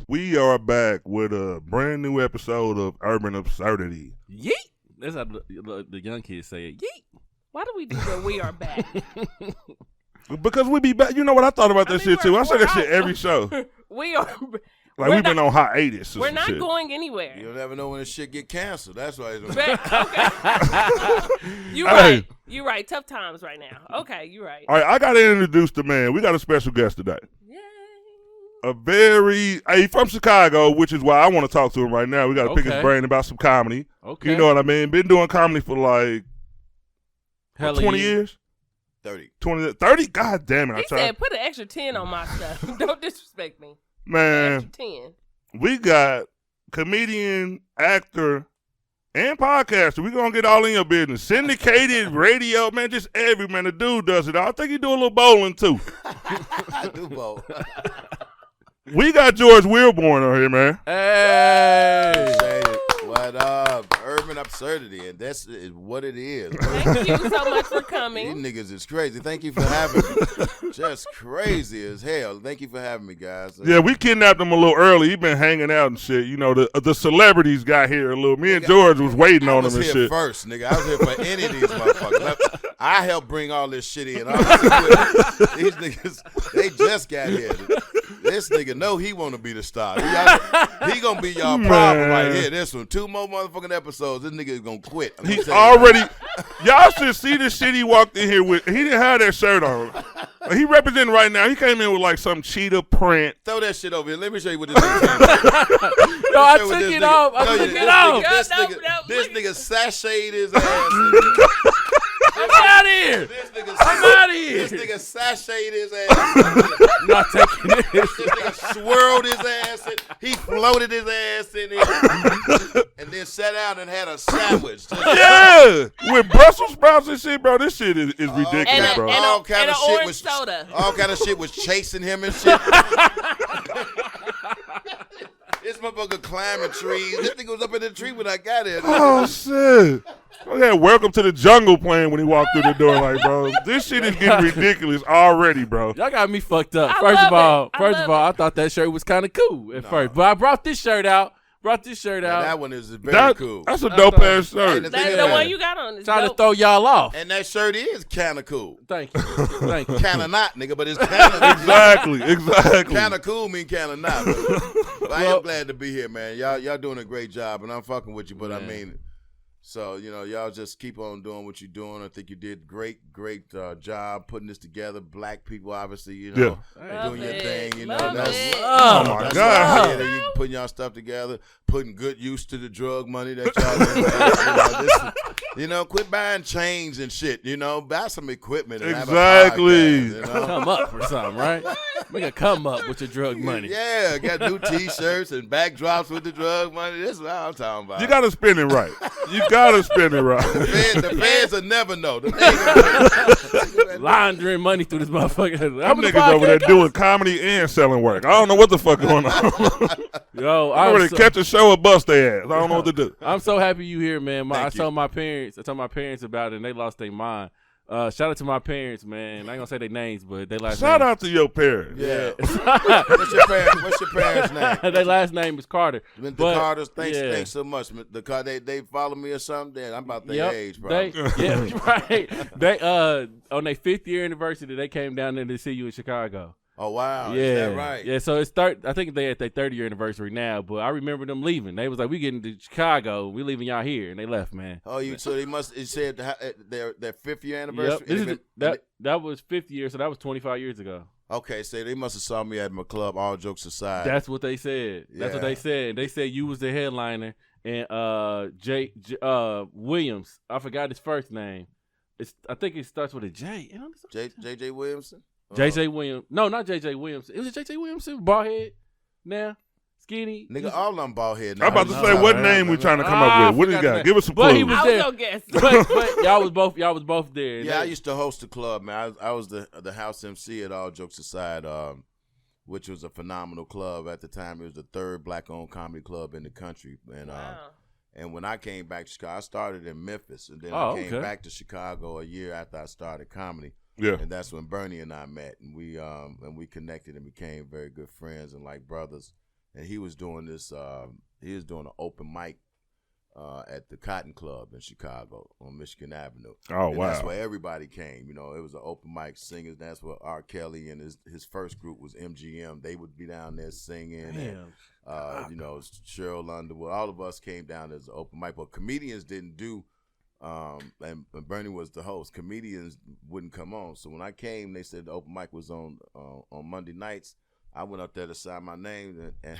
We are back with a brand new episode of Urban Absurdity. Yeet! That's how the young kids say it. Yeet! Why do we do that? We are back. Because we be back. You know what? I thought about that shit too. I say that shit every show. We are. Like we've been on hiatus. We're not shit. going anywhere. You'll never know when this shit get canceled. That's why it's Okay. You're right. You're right. Tough times right now. Okay, you're right. All right, I got to introduce the man. We got a special guest today. He's from Chicago, which is why I want to talk to him right now. We got to pick his brain about some comedy. Okay. You know what I mean? Been doing comedy for like 20 years? 30. 30? God damn it. He said put an extra 10 on my stuff. Don't disrespect me. Man, extra 10. We got comedian, actor, and podcaster. We going to get all in your business. Syndicated radio, man, just every man. The dude does it all. I think he do a little bowling too. I do both. We got George Willborn on here, man. Hey! What up? Urban Absurdity, and that's what it is. Thank you so much for coming. These niggas is crazy. Thank you for having me. Just crazy as hell. Thank you for having me, guys. Yeah, we kidnapped him a little early. He been hanging out and shit. You know, the celebrities got here a little. Me and George was waiting on him and shit. I was here first, nigga. I was here for any of these motherfuckers. I helped bring all this shit in. These niggas, they just got here. This nigga know he want to be the star. He gonna be y'all problem right here. This one, 2 more motherfucking episodes. This nigga is gonna quit. He's already. Y'all should see the shit he walked in here with. He didn't have that shirt on. He representing right now. He came in with like some cheetah print. Throw that shit over here. Let me show you what this nigga. No, I took it off. I took it off. This nigga sashayed his ass. I'm out of here. I'm out of here. This nigga sashayed his ass. I'm not taking this. This nigga swirled his ass in. He floated his ass in here. And then sat down and had a sandwich. Yeah. With Brussels sprouts and shit, bro. This shit is ridiculous, bro. All kind of shit was soda. All kind of shit was chasing him and shit. This motherfucker climbing trees. This nigga was up in the tree when I got here. Oh, shit. I had Welcome to the Jungle playing when he walked through the door. Like, bro, this shit is getting ridiculous already, bro. Y'all got me fucked up. First of all, I thought that shirt was kind of cool at first. But I brought this shirt out. And that one is very cool. That's a dope ass shirt. That's the one you got on. Trying to throw y'all off. And that shirt is kind of cool. Thank you. Thank you. Kind of not, nigga, but it's kind of Exactly. Kind of cool mean kind of not. But I am glad to be here, man. Y'all doing a great job, and I'm fucking with you, but I mean it. So, you know, y'all just keep on doing what you're doing. I think you did great job putting this together. Black people, obviously, you know, doing your thing. You know, that's oh my God. You putting y'all stuff together, putting good use to the drug money that y'all you know, quit buying chains and shit. You know, buy some equipment. And exactly. Have a podcast, you know? Come up for something, right? Make a come up with your drug money. Yeah, got new T-shirts and backdrops with the drug money. This is what I'm talking about. You got to spend it right. You got to spend it right. The feds will never know. Laundering money through this motherfucker. Them niggas over there doing comedy and selling work. I don't know what the fuck going on. Yo, I'm ready to catch a show or bust their ass. I don't know what to do. I'm so happy you here, man. I told my parents about it, and they lost their mind. Shout out to my parents, man. I ain't gonna say their names, but they last Shout out to your parents. Yeah. What's your parents' name? Their last name is Carter. The Carters, thanks so much. They follow me or something. I'm about their age, bro. Right. They on their 5th year anniversary, they came down there to see you in Chicago. Oh wow, yeah, is that right? Yeah, so it's I think they at their 30th anniversary now, but I remember them leaving. They was like, "We getting to Chicago, we leaving y'all here," and they left, man. Oh, so they must. It said their 5th year anniversary. Yep. That was 5th year, so that was 25 years ago. Okay, so they must have saw me at my club. All jokes aside, that's what they said. That's what they said. They said you was the headliner, and Williams. I forgot his first name. I think it starts with a J. J.J. Williamson. J.J. Williams. No, not J.J. Williamson. It was J.J. Williamson, bald head. Now, skinny. Nigga, all of them bald head. I'm about to say, what name we trying to come up with? What do you got? Give us some But he clues. was I there. was gonna guess. But y'all was both there. Yeah, I used to host a club, man. I was the house MC at All Jokes Aside, which was a phenomenal club at the time. It was the third black-owned comedy club in the country, and Wow. and when I came back to Chicago, I started in Memphis, and then Oh, I came okay. back to Chicago a year after I started comedy. Yeah. And that's when Bernie and I met, and we connected and became very good friends and like brothers. And he was doing this. He was doing an open mic at the Cotton Club in Chicago on Michigan Avenue. Oh, and wow. That's where everybody came. You know, it was an open mic singers. That's where R. Kelly and his first group was MGM. They would be down there singing. Damn. And, you know, Cheryl Underwood. All of us came down as an open mic, but comedians didn't do. And Bernie was the host. Comedians wouldn't come on. So when I came, they said the open mic was on Monday nights. I went up there to sign my name, and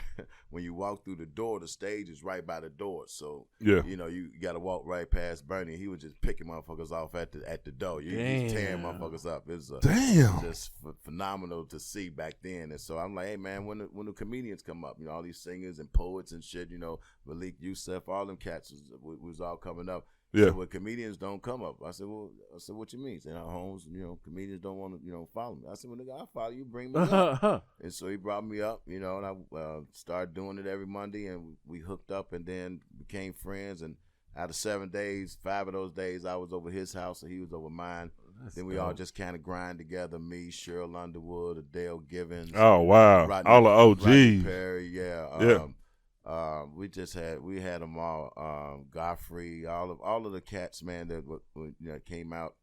when you walk through the door, the stage is right by the door. So Yeah. you know you got to walk right past Bernie. He was just picking motherfuckers off at the door. You just tearing motherfuckers up. It was Damn. just phenomenal to see back then. And so I'm like, hey man, when the comedians come up, you know, all these singers and poets and shit, you know, Malik Youssef, all them cats was all coming up. Yeah. So when comedians don't come up, I said, what you mean? He said, Holmes, you know, comedians don't want to, you know, follow me. I said, well, nigga, I'll follow you, bring me up. And so he brought me up, you know, and I started doing it every Monday, and we hooked up and then became friends. And out of 7 days, 5 of those days, I was over his house and he was over mine. Then we all just kind of grind together, me, Cheryl Underwood, Adele Givens. Oh, wow. All the Rodney OGs. Perry, yeah. Yeah. We had them all, Godfrey, all of the cats, man, that you know, came out,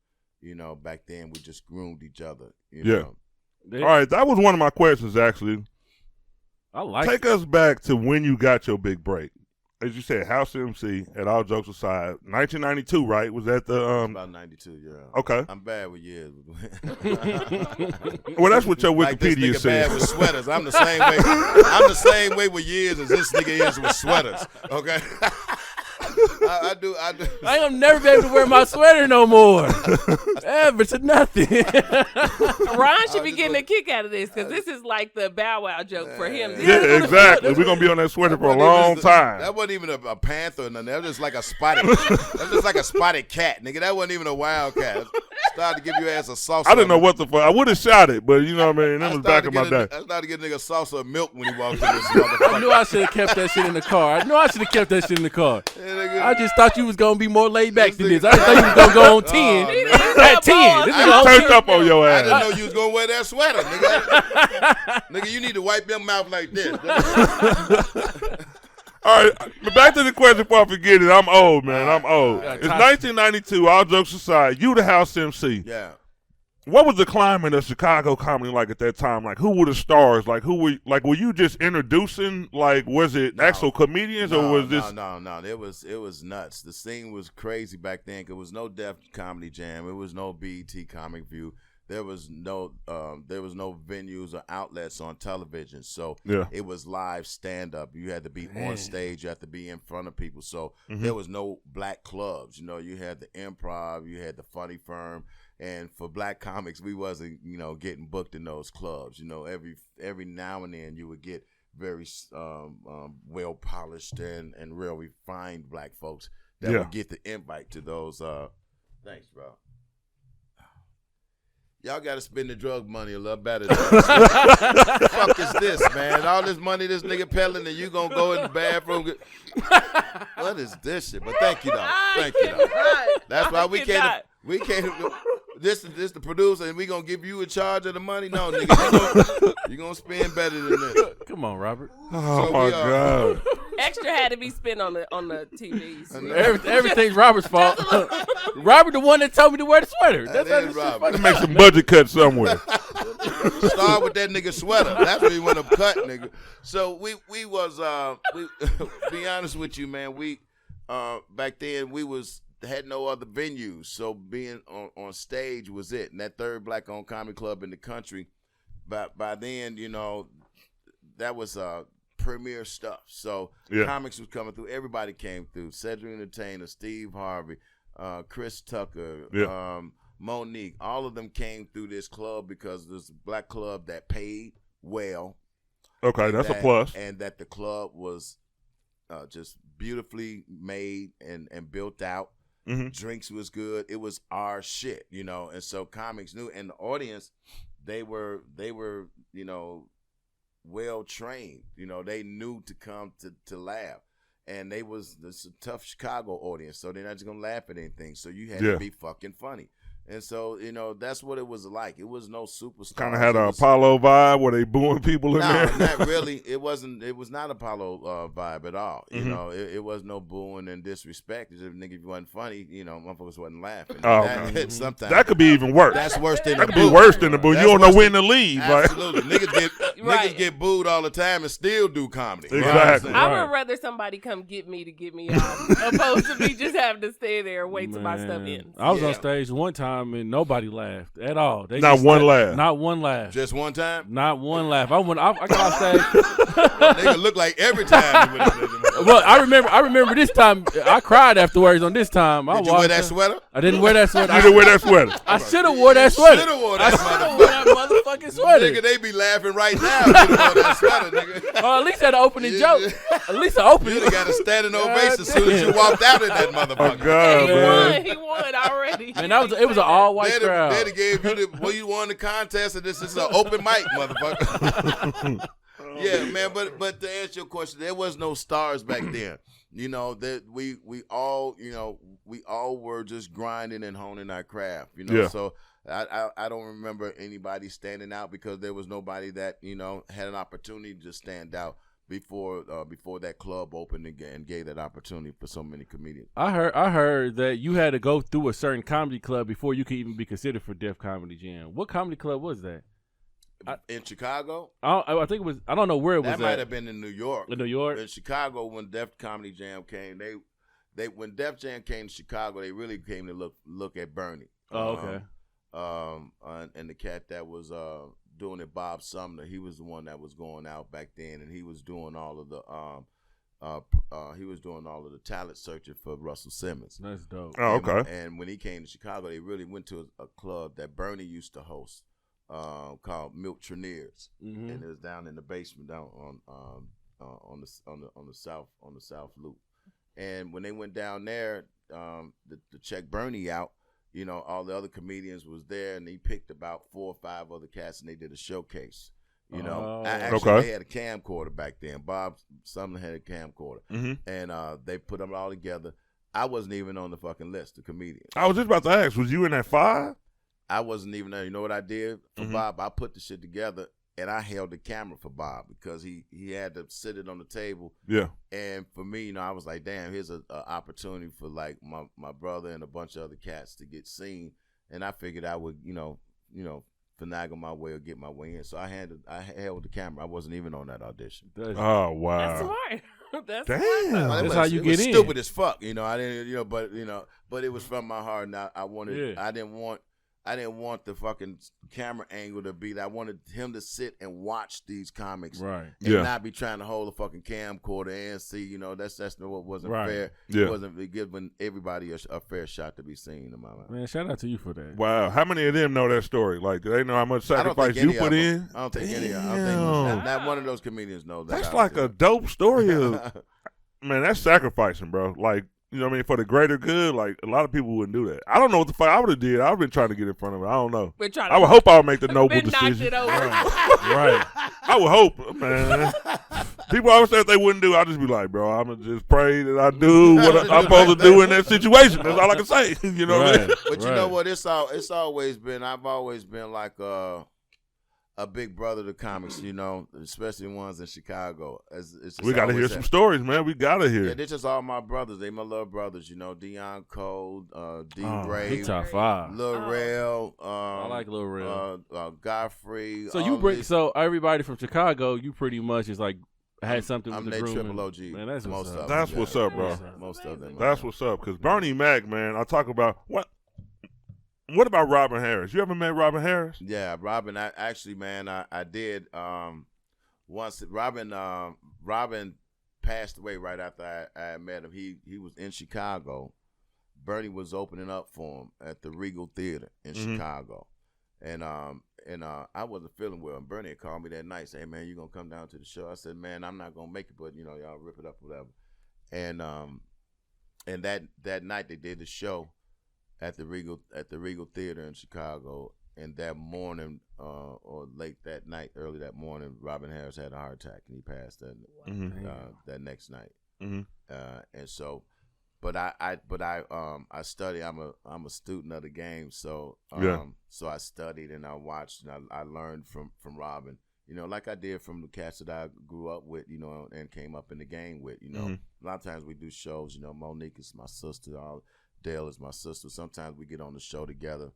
you know, back then. We just groomed each other. You know? All right, that was one of my questions, actually. I like Take us back to when you got your big break. As you said, House MC, at All Jokes Aside, 1992, right? Was that the About 92, yeah. Okay. I'm bad with years. Well, that's what your Like this Wikipedia nigga says. bad with sweaters. I'm the same way. I'm the same way with years as this nigga is with sweaters. Okay. I do. I ain't gonna never be able to wear my sweater no more. Ever to nothing. Ron should be getting a kick out of this because this is like the Bow Wow joke for him. Yeah, exactly. We're going to be on that sweater for a long time. That wasn't even a panther or nothing. That was just like a spotted. That was just like a spotted cat, nigga. That wasn't even a wild cat. Started to give your ass a salsa. I didn't know what the fuck. I would have shot it, but you know what I mean? That was back in my day. I started to get a nigga salsa of milk when he walked in this motherfucker. I knew I should have kept that shit in the car. I just thought you was gonna be more laid back than this. I just thought you was gonna go on 10. At 10. This nigga Turned up on your I ass. didn't know you was gonna wear that sweater, nigga. Nigga, you need to wipe your mouth like this. All right, but back to the question before I forget it. I'm old, man. I'm old. It's 1992, All Jokes Aside. You the House MC. Yeah. What was the climate of Chicago comedy like at that time? Like, who were the stars? Like, were you just introducing? Like, was it actual comedians or was this? No. It was nuts. The scene was crazy back then. There was no Def Comedy Jam. It was no BET Comic View. There was no venues or outlets on television. So it was live stand up. You had to be on stage. You had to be in front of people. So there was no black clubs. You know, you had the Improv. You had the Funny Firm. And for black comics, we wasn't, you know, getting booked in those clubs. You know, every now and then you would get very well polished and real refined black folks that would get the invite to those. Thanks, bro. Y'all got to spend the drug money a little better. What the fuck is this, man? All this money this nigga peddling and you going to go in the bathroom. What is this shit? But thank you, though. Thank you, though. That's why we can't. This is the producer, and we gonna give you a charge of the money? No, nigga, you gonna spend better than this. Come on, Robert. Oh my God! Extra had to be spent on the TVs. Everything's Robert's fault. Robert, the one that told me to wear the sweater. That's how this Robert. Let's make some budget cuts somewhere. Start with that nigga sweater. That's where he want to cut, nigga. So we be honest with you, man. We back then we had no other venues, so being on stage was it. And that third black-owned comedy club in the country, by then, you know, that was premier stuff. So comics was coming through. Everybody came through. Cedric Entertainer, Steve Harvey, Chris Tucker, Monique. All of them came through this club because this black club that paid well. Okay, that's a plus. And that the club was just beautifully made and built out. Mm-hmm. Drinks was good. It was our shit, you know. And so comics knew, and the audience, they were, you know, well trained. You know, they knew to come to laugh. And this a tough Chicago audience, so they're not just gonna laugh at anything. So you had to be fucking funny. And so, you know, that's what it was like. It was no superstar. Kind of had an Apollo vibe where they booing people in there. No, not really. It wasn't. It was not Apollo vibe at all. You know, it was no booing and disrespect. It's just, nigga, if you wasn't funny, you know, motherfuckers wasn't laughing. Sometimes that could be even worse. That's worse than that the could boo. be worse than the boo. You don't know when to leave. Absolutely, Right? niggas get booed all the time and still do comedy. Exactly. I would rather somebody come get me to get me off, opposed to me just having to stay there and wait till my stuff ends. I was on stage one time and nobody laughed at all. They not one laugh. Not one laugh. Just one time? Not one laugh. I got off stage. Nigga look like every time. Well, I remember this time. I cried afterwards on this time. Did you wear that sweater? I didn't wear that sweater. You didn't wear that sweater. I should have wore that sweater. Should have wore that motherfucking sweater. Nigga, they be laughing right now. You wore that sweater, nigga. Or at least had an opening joke. At least an opening. You got a standing ovation as soon as you walked out of that motherfucker. Oh God, He won already. Man, it was an all white crowd. They gave you you won the contest, and this is an open mic, motherfucker. Yeah, man. But to answer your question, there was no stars back then. You know that we all were just grinding and honing our craft. You know, so I don't remember anybody standing out because there was nobody that had an opportunity to stand out before that club opened and gave that opportunity for so many comedians. I heard that you had to go through a certain comedy club before you could even be considered for Def Comedy Jam. What comedy club was that? In Chicago? I think it was. I don't know where it was. That might have been in New York. In New York? In Chicago, when Def Comedy Jam came, when Def Jam came to Chicago, they really came to look at Bernie. Oh, okay. And the cat that was doing it, Bob Sumner, he was the one that was going out back then, and he was doing all of the talent searching for Russell Simmons. That's dope. Oh, okay. And when he came to Chicago, they really went to a club that Bernie used to host, called Milk Treniers, and it was down in the basement down on the south loop. And when they went down there to check Bernie out, all the other comedians was there, and he picked about 4 or 5 other cats, and they did a showcase. They had a camcorder back then. Bob Sumner had a camcorder, and they put them all together. I wasn't even on the fucking list of comedians. I was just about to ask, was you in that 5? I wasn't even there. You know what I did for Bob? I put the shit together, and I held the camera for Bob because he had to sit it on the table. Yeah. And for me, I was like, damn, here's an opportunity for like my brother and a bunch of other cats to get seen. And I figured I would, finagle my way or get my way in. So I held the camera. I wasn't even on that audition. Oh wow. That's smart. That's damn. smart. That's how you get in. Stupid as fuck. I didn't. But it was from my heart. And I wanted. Yeah. I didn't want the fucking camera angle to be that. I wanted him to sit and watch these comics, right? And not be trying to hold a fucking camcorder and see. That's what wasn't fair. Yeah. It wasn't giving everybody a fair shot to be seen. In my mind. Man, shout out to you for that. Wow, how many of them know that story? Like, do they know how much sacrifice you put in? I don't think any of them. I don't think not one of those comedians knows that. That's like a dope story. Man, that's sacrificing, bro. Like. You know what I mean? For the greater good, like, a lot of people wouldn't do that. I don't know what the fuck I would have did. I've been trying to get in front of it. I don't know. I would hope I would make the noble decision. It over. Right. I would hope, man. People always say if they wouldn't do, I'll just be like, bro, I'm going to just pray that I do what I'm supposed to do in that situation. That's all I can say. You know what I mean? But you know what? It's always been, I've always been like a big brother to comics, especially ones in Chicago. We got to hear some stories, man. We got to hear. Yeah, they're just all my brothers. They my little brothers, Dion Cole, D. Ray, top 5. Lil Rel. I like Lil Rel. Godfrey. So you bring so everybody from Chicago, you pretty much is like had something with I'm the group. triple OG. Man, that's most of them. That's what's up, bro. Most of them. That's what's up. Because Bernie Mac, man, I talk about What about Robin Harris? You ever met Robin Harris? Yeah, Robin. I did. Once Robin passed away right after I met him. He was in Chicago. Bernie was opening up for him at the Regal Theater in Chicago, And I wasn't feeling well. And Bernie had called me that night, say, "Hey man, you gonna come down to the show?" I said, "Man, I'm not gonna make it, but y'all rip it up, whatever." And that night they did the show at the Regal Theater in Chicago. And that morning, or late that night, early that morning, Robin Harris had a heart attack and he passed that next night. And so, but I study. I'm a student of the game, so so I studied and I watched and I learned from Robin. Like I did from the cats that I grew up with, and came up in the game with. A lot of times we do shows. Monique is my sister. Dale is my sister. Sometimes we get on the show together.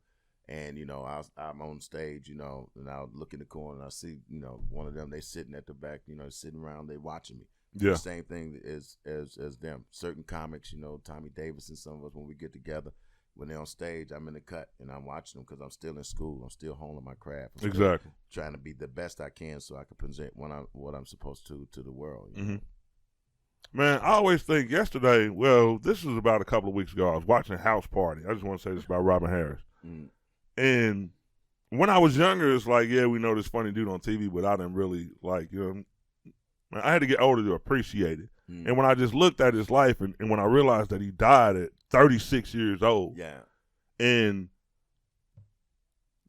And, I'm on stage, and I'll look in the corner and I see, one of them, they sitting at the back, sitting around, they watching me. Yeah. The same thing as them. Certain comics, Tommy Davis and some of us, when we get together, when they're on stage, I'm in the cut and I'm watching them because I'm still in school. I'm still honing my craft. I'm exactly. Trying to be the best I can so I can present what I'm supposed to the world. Man, I always think yesterday, this was about a couple of weeks ago, I was watching House Party. I just want to say this about Robin Harris. And when I was younger, it's like, yeah, we know this funny dude on TV, but I didn't really I had to get older to appreciate it. And when I just looked at his life and when I realized that he died at 36 years old. Yeah. And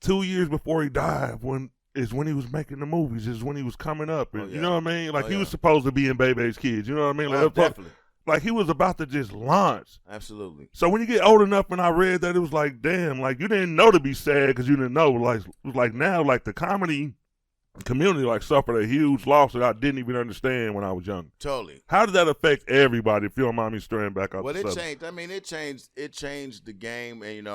2 years before he died, when he was making the movies, is when he was coming up. And, you know what I mean? Like he was supposed to be in Bebe's Kids. You know what I mean? Like, definitely. Like he was about to just launch. Absolutely. So when you get old enough, when I read that, it was like, damn, like you didn't know to be sad because you didn't know. Like it was like now, like the comedy community like suffered a huge loss that I didn't even understand when I was young. Totally. How did that affect everybody? If you don't mind me straying back up. Well, it changed. I mean, it changed the game, and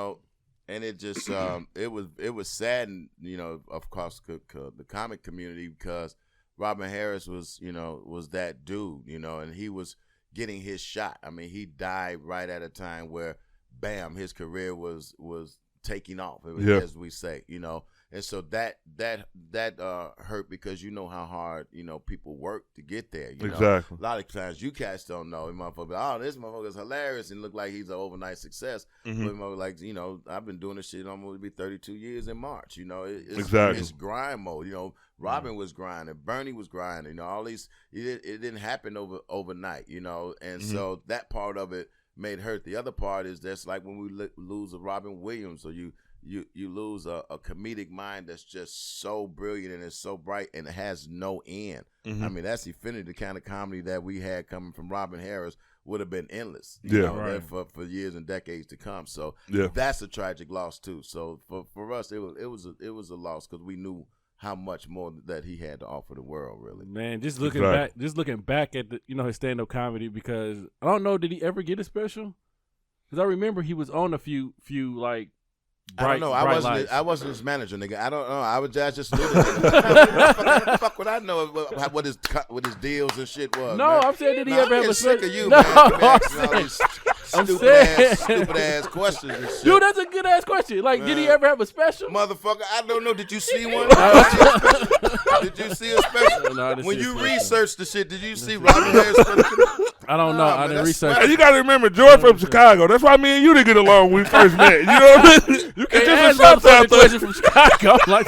and it just it was saddened, of course, the comic community because Robin Harris was that dude, and he was getting his shot. I mean, he died right at a time where, bam, his career was taking off, as we say, And so that hurt because how hard, people work to get there. Exactly. A lot of times you cats don't know. Motherfucker, this motherfucker's hilarious and look like he's an overnight success. But like, I've been doing this shit almost be 32 years in March. It's grind mode. Robin was grinding, Bernie was grinding. All these it didn't happen overnight. And so that part of it made hurt. The other part is that's like when we lose a Robin Williams, or you lose a comedic mind that's just so brilliant and it's so bright and it has no end. I mean, that's infinity. The kind of comedy that we had coming from Robin Harris would have been endless, for years and decades to come. So that's a tragic loss too. So for us, it was a loss because we knew how much more that he had to offer the world, really. Man, just looking back at the his stand-up comedy, because I don't know, did he ever get a special? Because I remember he was on a few like. I don't know. I wasn't his manager, nigga. I don't know. I just knew that. Fuck would I know what his deals and shit was. No, man. I'm saying, did he ever have a sick of you, no, man? Stupid ass questions and shit. Dude, that's a good ass question. Like, man, did he ever have a special? Motherfucker, I don't know. Did you see one? Did you see a special? No, when you researched the shit, did you see Robin Harris special? I don't know. I didn't research. And you got to remember, George from Chicago. That's why me and you didn't get along when we first met. You know what I mean? You can't ask a question from Chicago. Like,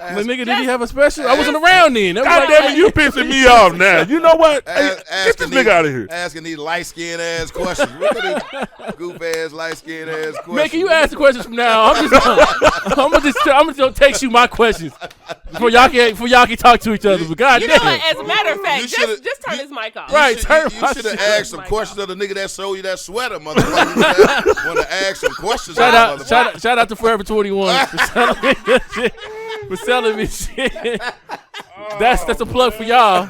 nigga, did he have a special? I wasn't around then. God damn it, you pissing me off now. You know what? Get this nigga out of here. Asking these light-skinned ass questions. Look at these goof-ass, light-skinned ass questions. Man, can you ask the questions from now? I'm just text you my questions before y'all can talk to each other. But God damn. What? As a matter of fact, just turn his mic off. Right, you should have asked some questions of the nigga that sold you that sweater, motherfucker. Want to ask some questions? Shout out to Forever 21 for selling me shit. That's a plug for y'all.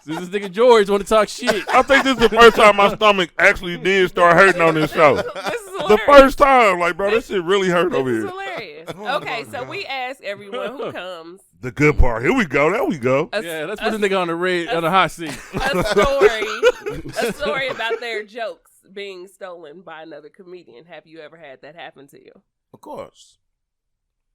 This nigga George want to talk shit. I think this is the first time my stomach actually did start hurting on this show. This is hilarious. The first time, like, bro, this shit really hurt over here. This is hilarious. Okay, so we ask everyone who comes. The good part. Here we go. There we go. Let's put the nigga on the hot seat. A story about their jokes being stolen by another comedian. Have you ever had that happen to you? Of course.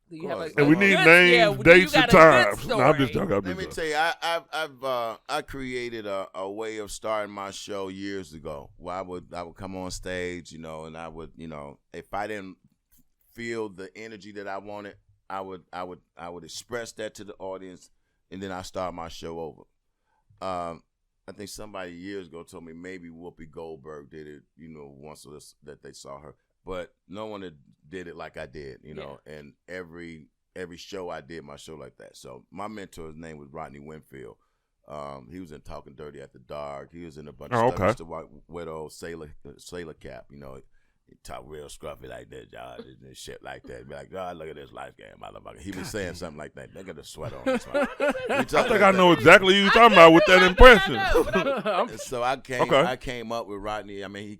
Do you have and we need names, dates, and times. No, I'm just joking. Let me tell you, I created a way of starting my show years ago where I would come on stage, and I would, if I didn't feel the energy that I wanted, I would express that to the audience, and then I start my show over. I think somebody years ago told me maybe Whoopi Goldberg did it, once that they saw her, but no one did it like I did, And every show I did my show like that. So my mentor's name was Rodney Winfield. He was in Talking Dirty After Dark. He was in a bunch of stuff. He used to wear the old sailor cap, He talk real scruffy like that, y'all, and shit like that. Be like, God, look at this life game, motherfucker. He was saying something like that. Look at the sweat on this one. I think I know exactly who you're talking about with that impression. So I came up with Rodney. I mean,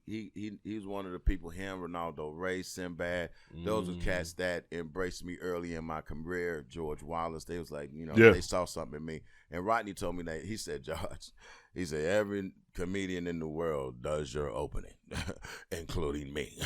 he was one of the people. Him, Ronaldo Ray, Sinbad. Those were cats that embraced me early in my career. George Wallace. They was like, they saw something in me. And Rodney told me that. He said, George, he said, every comedian in the world does your opening, including me.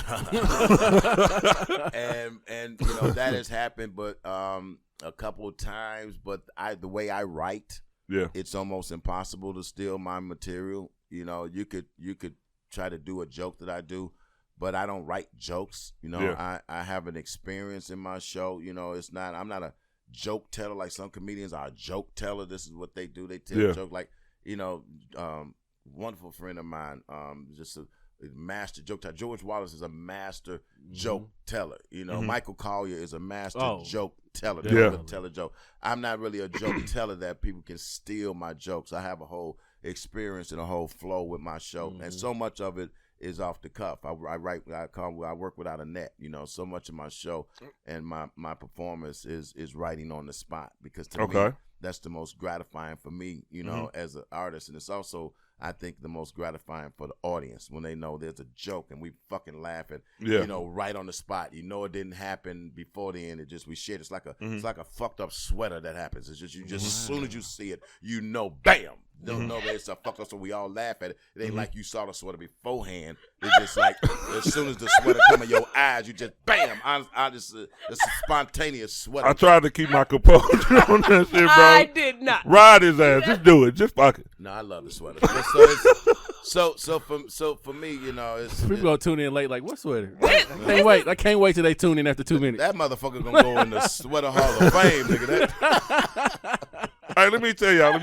and that has happened, but a couple of times. But the way I write, it's almost impossible to steal my material. You could try to do a joke that I do, but I don't write jokes. I have an experience in my show. It's not. I'm not a joke teller like some comedians are a joke teller. This is what they do. They tell a joke like. Wonderful friend of mine, just a master joke teller. George Wallace is a master joke teller. Michael Collier is a master joke teller. Tell a joke. I'm not really a joke teller that people can steal my jokes. I have a whole experience and a whole flow with my show, and so much of it is off the cuff. I work without a net. So much of my show and my performance is writing on the spot, because to me, that's the most gratifying for me, as an artist. And it's also, I think, the most gratifying for the audience when they know there's a joke and we fucking laugh at, right on the spot. It didn't happen before the end. We shit. It's like a fucked up sweater that happens. It's just, as soon as you see it, bam. Don't know that it's a fuck up, so we all laugh at it. It ain't like you saw the sweater beforehand. It's just like as soon as the sweater come in your eyes, you just bam. It's a spontaneous sweater. I tried to keep my composure on that shit, bro. I did not. Ride his ass. Just do it. Just fuck it. No, I love the sweater. So for me, it's people gonna tune in late. Like, what sweater? I can't wait till they tune in after 2 minutes. That motherfucker gonna go in the Sweater Hall of Fame, nigga. Hey, let me tell y'all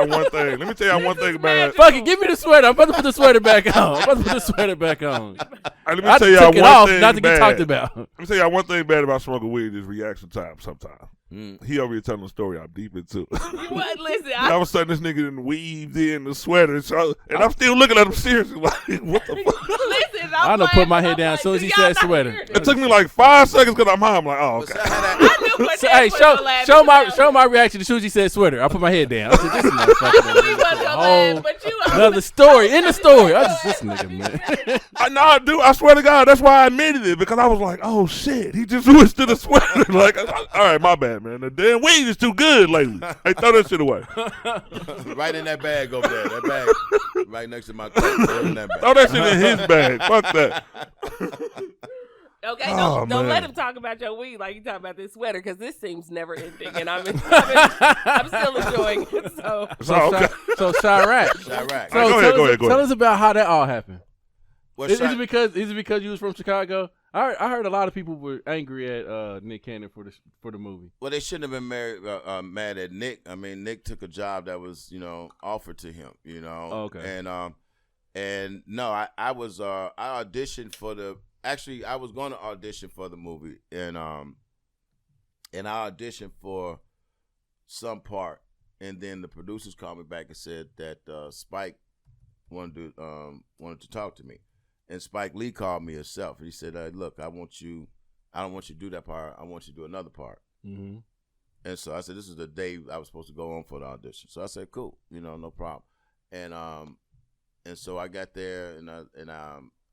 one thing. Let me tell y'all one thing about it. Fuck it, give me the sweater. I'm about to put the sweater back on. Hey, let me tell y'all one thing not to get talked about. Let me tell y'all one thing bad about smoking weed is reaction time sometimes. He over here telling a story I'm deep into. What? Listen, all of a sudden this nigga done weaved in the sweater, and I'm still looking at him seriously like, what the fuck? Listen, I done put my head down as soon as he said sweater. It took me like 5 seconds because I'm high. I'm like, oh, okay. Hey, show my reaction as soon as he said sweater. I put my head down. I said, this motherfucker. Another story in the story. This nigga, man. I do. I swear to God, that's why I admitted it, because I was like, oh shit, he just switched to the sweater. Like, all right, my bad, man. The damn weed is too good lately. Hey, throw that shit away. Right in that bag over there. That bag right next to my cup. Throw that shit in his bag. Fuck that. Okay, don't let him talk about your weed like you talk about this sweater, because this seems never ending, and I'm still enjoying it. So Chirac. Go ahead. Tell us about how that all happened. Is it because you was from Chicago? I heard a lot of people were angry at Nick Cannon for the movie. Well, they shouldn't have been mad at Nick. I mean, Nick took a job that was offered to him. Oh, okay. And no, I auditioned for the. Actually, I was going to audition for the movie, and I auditioned for some part, and then the producers called me back and said that Spike wanted to talk to me, and Spike Lee called me himself, and he said, "Look, I don't want you to do that part. I want you to do another part." Mm-hmm. And so I said, "This is the day I was supposed to go on for the audition." So I said, "Cool, no problem." And so I got there, and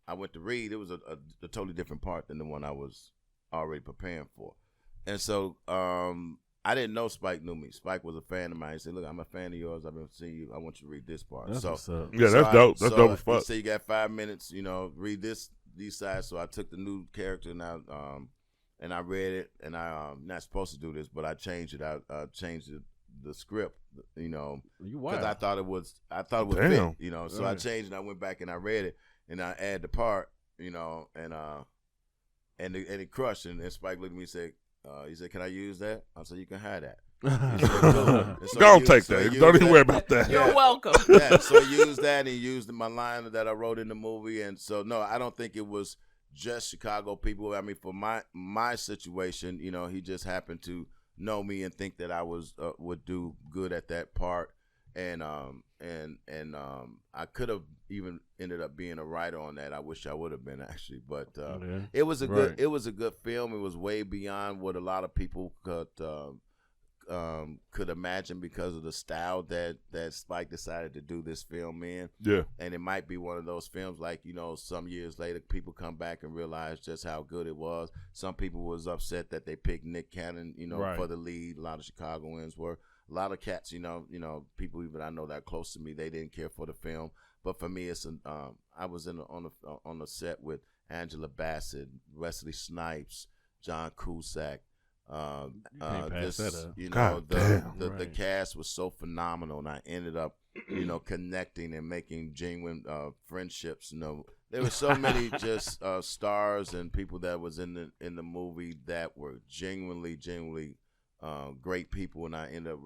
I went to read. It was a totally different part than the one I was already preparing for. And so I didn't know Spike knew me. Spike was a fan of mine. He said, "Look, I'm a fan of yours. I've been seeing you. I want you to read this part." That's what's up. Yeah, that's dope. That's dope as fuck. He said, "You got 5 minutes, read these sides." So I took the new character and I read it, and I'm not supposed to do this, but I changed it. I changed the script, because I thought it would Damn. fit, So I changed it. I went back and I read it. And I add the part, and it crushed. And Spike looked at me and said, He said, "Can I use that?" I said, "You can have that." So don't take that. Don't even worry about that. You're welcome. Yeah, so he used that, and he used my line that I wrote in the movie. And so, no, I don't think it was just Chicago people. I mean, for my situation, you know, he just happened to know me and think that I would do good at that part. And I could have even ended up being a writer on that. I wish I would have been, actually, but it was a good film. It was way beyond what a lot of people could imagine because of the style that Spike decided to do this film in. Yeah. And it might be one of those films, like, you know, some years later people come back and realize just how good it was. Some people was upset that they picked Nick Cannon, you know, for the lead. A lot of Chicagoans were. A lot of cats, you know, people even I know that are close to me, they didn't care for the film. But for me, it's I was on the set with Angela Bassett, Wesley Snipes, John Cusack. The cast was so phenomenal, and I ended up, you know, connecting and making genuine friendships. You know, there were so many just stars and people that was in the movie that were genuinely great people, and I ended up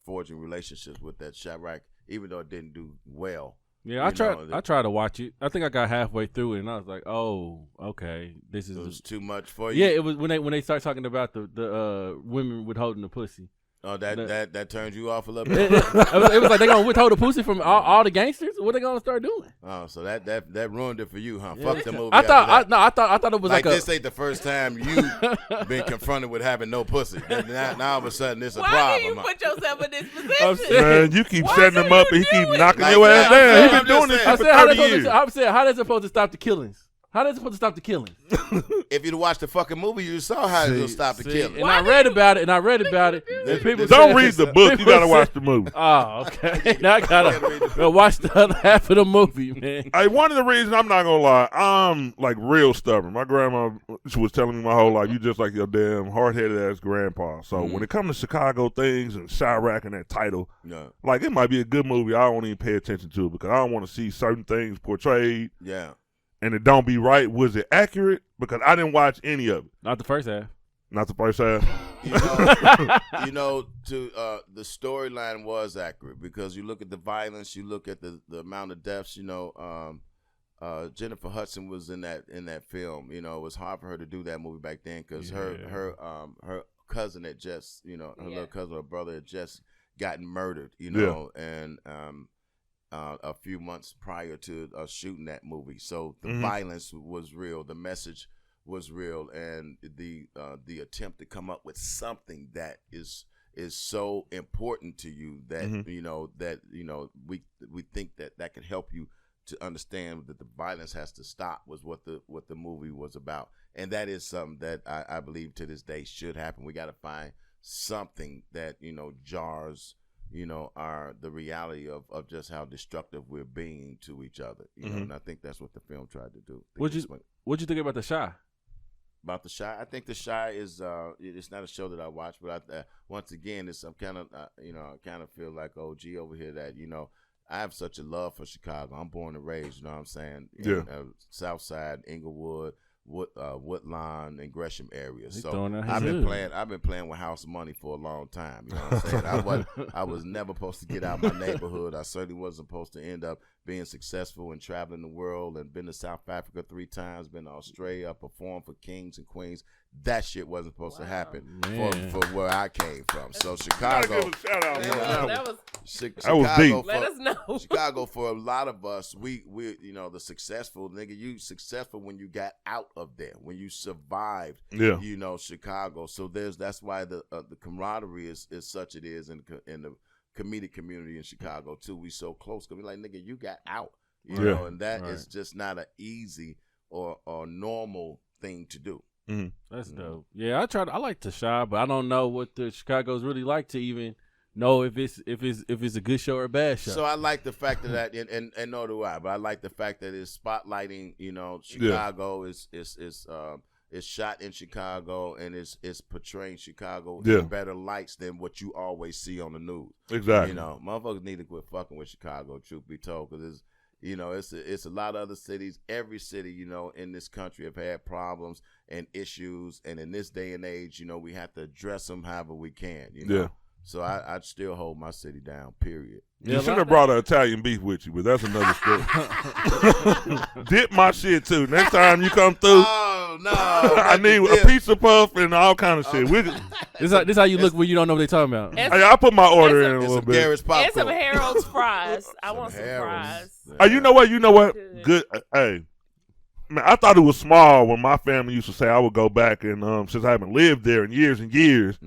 forging relationships with that Chirac, even though it didn't do well. Yeah, I tried to watch it. I think I got halfway through it, and I was like, "Oh, okay, this is." It was too much for you. Yeah, it was when they start talking about the women withholding the pussy. Oh, that turned you off a little bit. It was like they gonna withhold the pussy from all the gangsters. What they gonna start doing? Oh, so that ruined it for you, huh? Yeah. Fuck the movie. I thought it was like this ain't the first time you been confronted with having no pussy. Now all of a sudden it's a problem. Why do you put yourself in this position? Man, you keep setting him up and he keep knocking your ass down. He been doing this for 30 years. I'm saying, how they supposed to stop the killings? How they supposed to stop the killings? If you'd watched the fucking movie, you saw how it will stop the killing. And I read about it. And people don't read the book. You gotta watch the movie. Oh, okay. Now I gotta watch the other half of the movie, man. One of the reasons, I'm not gonna lie, I'm like real stubborn. My grandma, she was telling me my whole life, you just like your damn hard-headed ass grandpa. So when it comes to Chicago things and Chirac and that title, like it might be a good movie, I don't even pay attention to it because I don't want to see certain things portrayed. Yeah. And it don't be right. Was it accurate? Because I didn't watch any of it. Not the first half. Not the first half. The storyline was accurate because you look at the violence, you look at the amount of deaths. You know, Jennifer Hudson was in that film. You know, it was hard for her to do that movie back then because her cousin had just, you know, her little cousin or brother had just gotten murdered. You know, and a few months prior to shooting that movie. So the violence was real, the message was real, and the attempt to come up with something that is so important to you that we think that could help you to understand that the violence has to stop was what the movie was about. And that is something that I believe to this day should happen. We got to find something that, you know, jars, you know, are the reality of just how destructive we're being to each other. You know, and I think that's what the film tried to do. What'd you think about The Chi? About The Chi, I think The Chi is it's not a show that I watch, but once again, it's some kind of I kind of feel like OG over here that, you know, I have such a love for Chicago. I'm born and raised, you know what I'm saying? In South Side, Inglewood, Woodlawn and Gresham areas. So I've been playing with house money for a long time. You know what I'm saying? I was never supposed to get out of my neighborhood. I certainly wasn't supposed to end up being successful and traveling the world, and been to South Africa 3 times, been to Australia, performed for kings and queens. That shit wasn't supposed to happen for where I came from. So Chicago, Chicago, let us know. Chicago, for a lot of us, we you know, the successful nigga, you successful when you got out of there, when you survived. You know, Chicago. So that's why the camaraderie is such it is in the comedic community in Chicago too. We so close because we like, nigga, you got out. You know, and that is just not an easy or normal thing to do. That's dope. Yeah, I like The Chi, but I don't know what the Chicago's really like to even know if it's a good show or a bad show. So I like the fact that and nor do I, but I like the fact that it's spotlighting, you know, Chicago is shot in Chicago and it's portraying Chicago in better lights than what you always see on the news. Exactly. You know, motherfuckers need to quit fucking with Chicago, truth be told, because You know, it's a lot of other cities. Every city, you know, in this country have had problems and issues. And in this day and age, you know, we have to address them however we can, you know. Yeah. So I'd still hold my city down, period. You should have brought an Italian beef with you, but that's another story. Dip my shit, too. Next time you come through, oh, no. I need a pizza puff and all kind of shit. This how you look when you don't know what they're talking about. Hey, I put my order in a little bit. And some Harold's fries. I want some fries. You know what? Good. Hey, man, I thought it was small when my family used to say I would go back, and since I haven't lived there in years and years,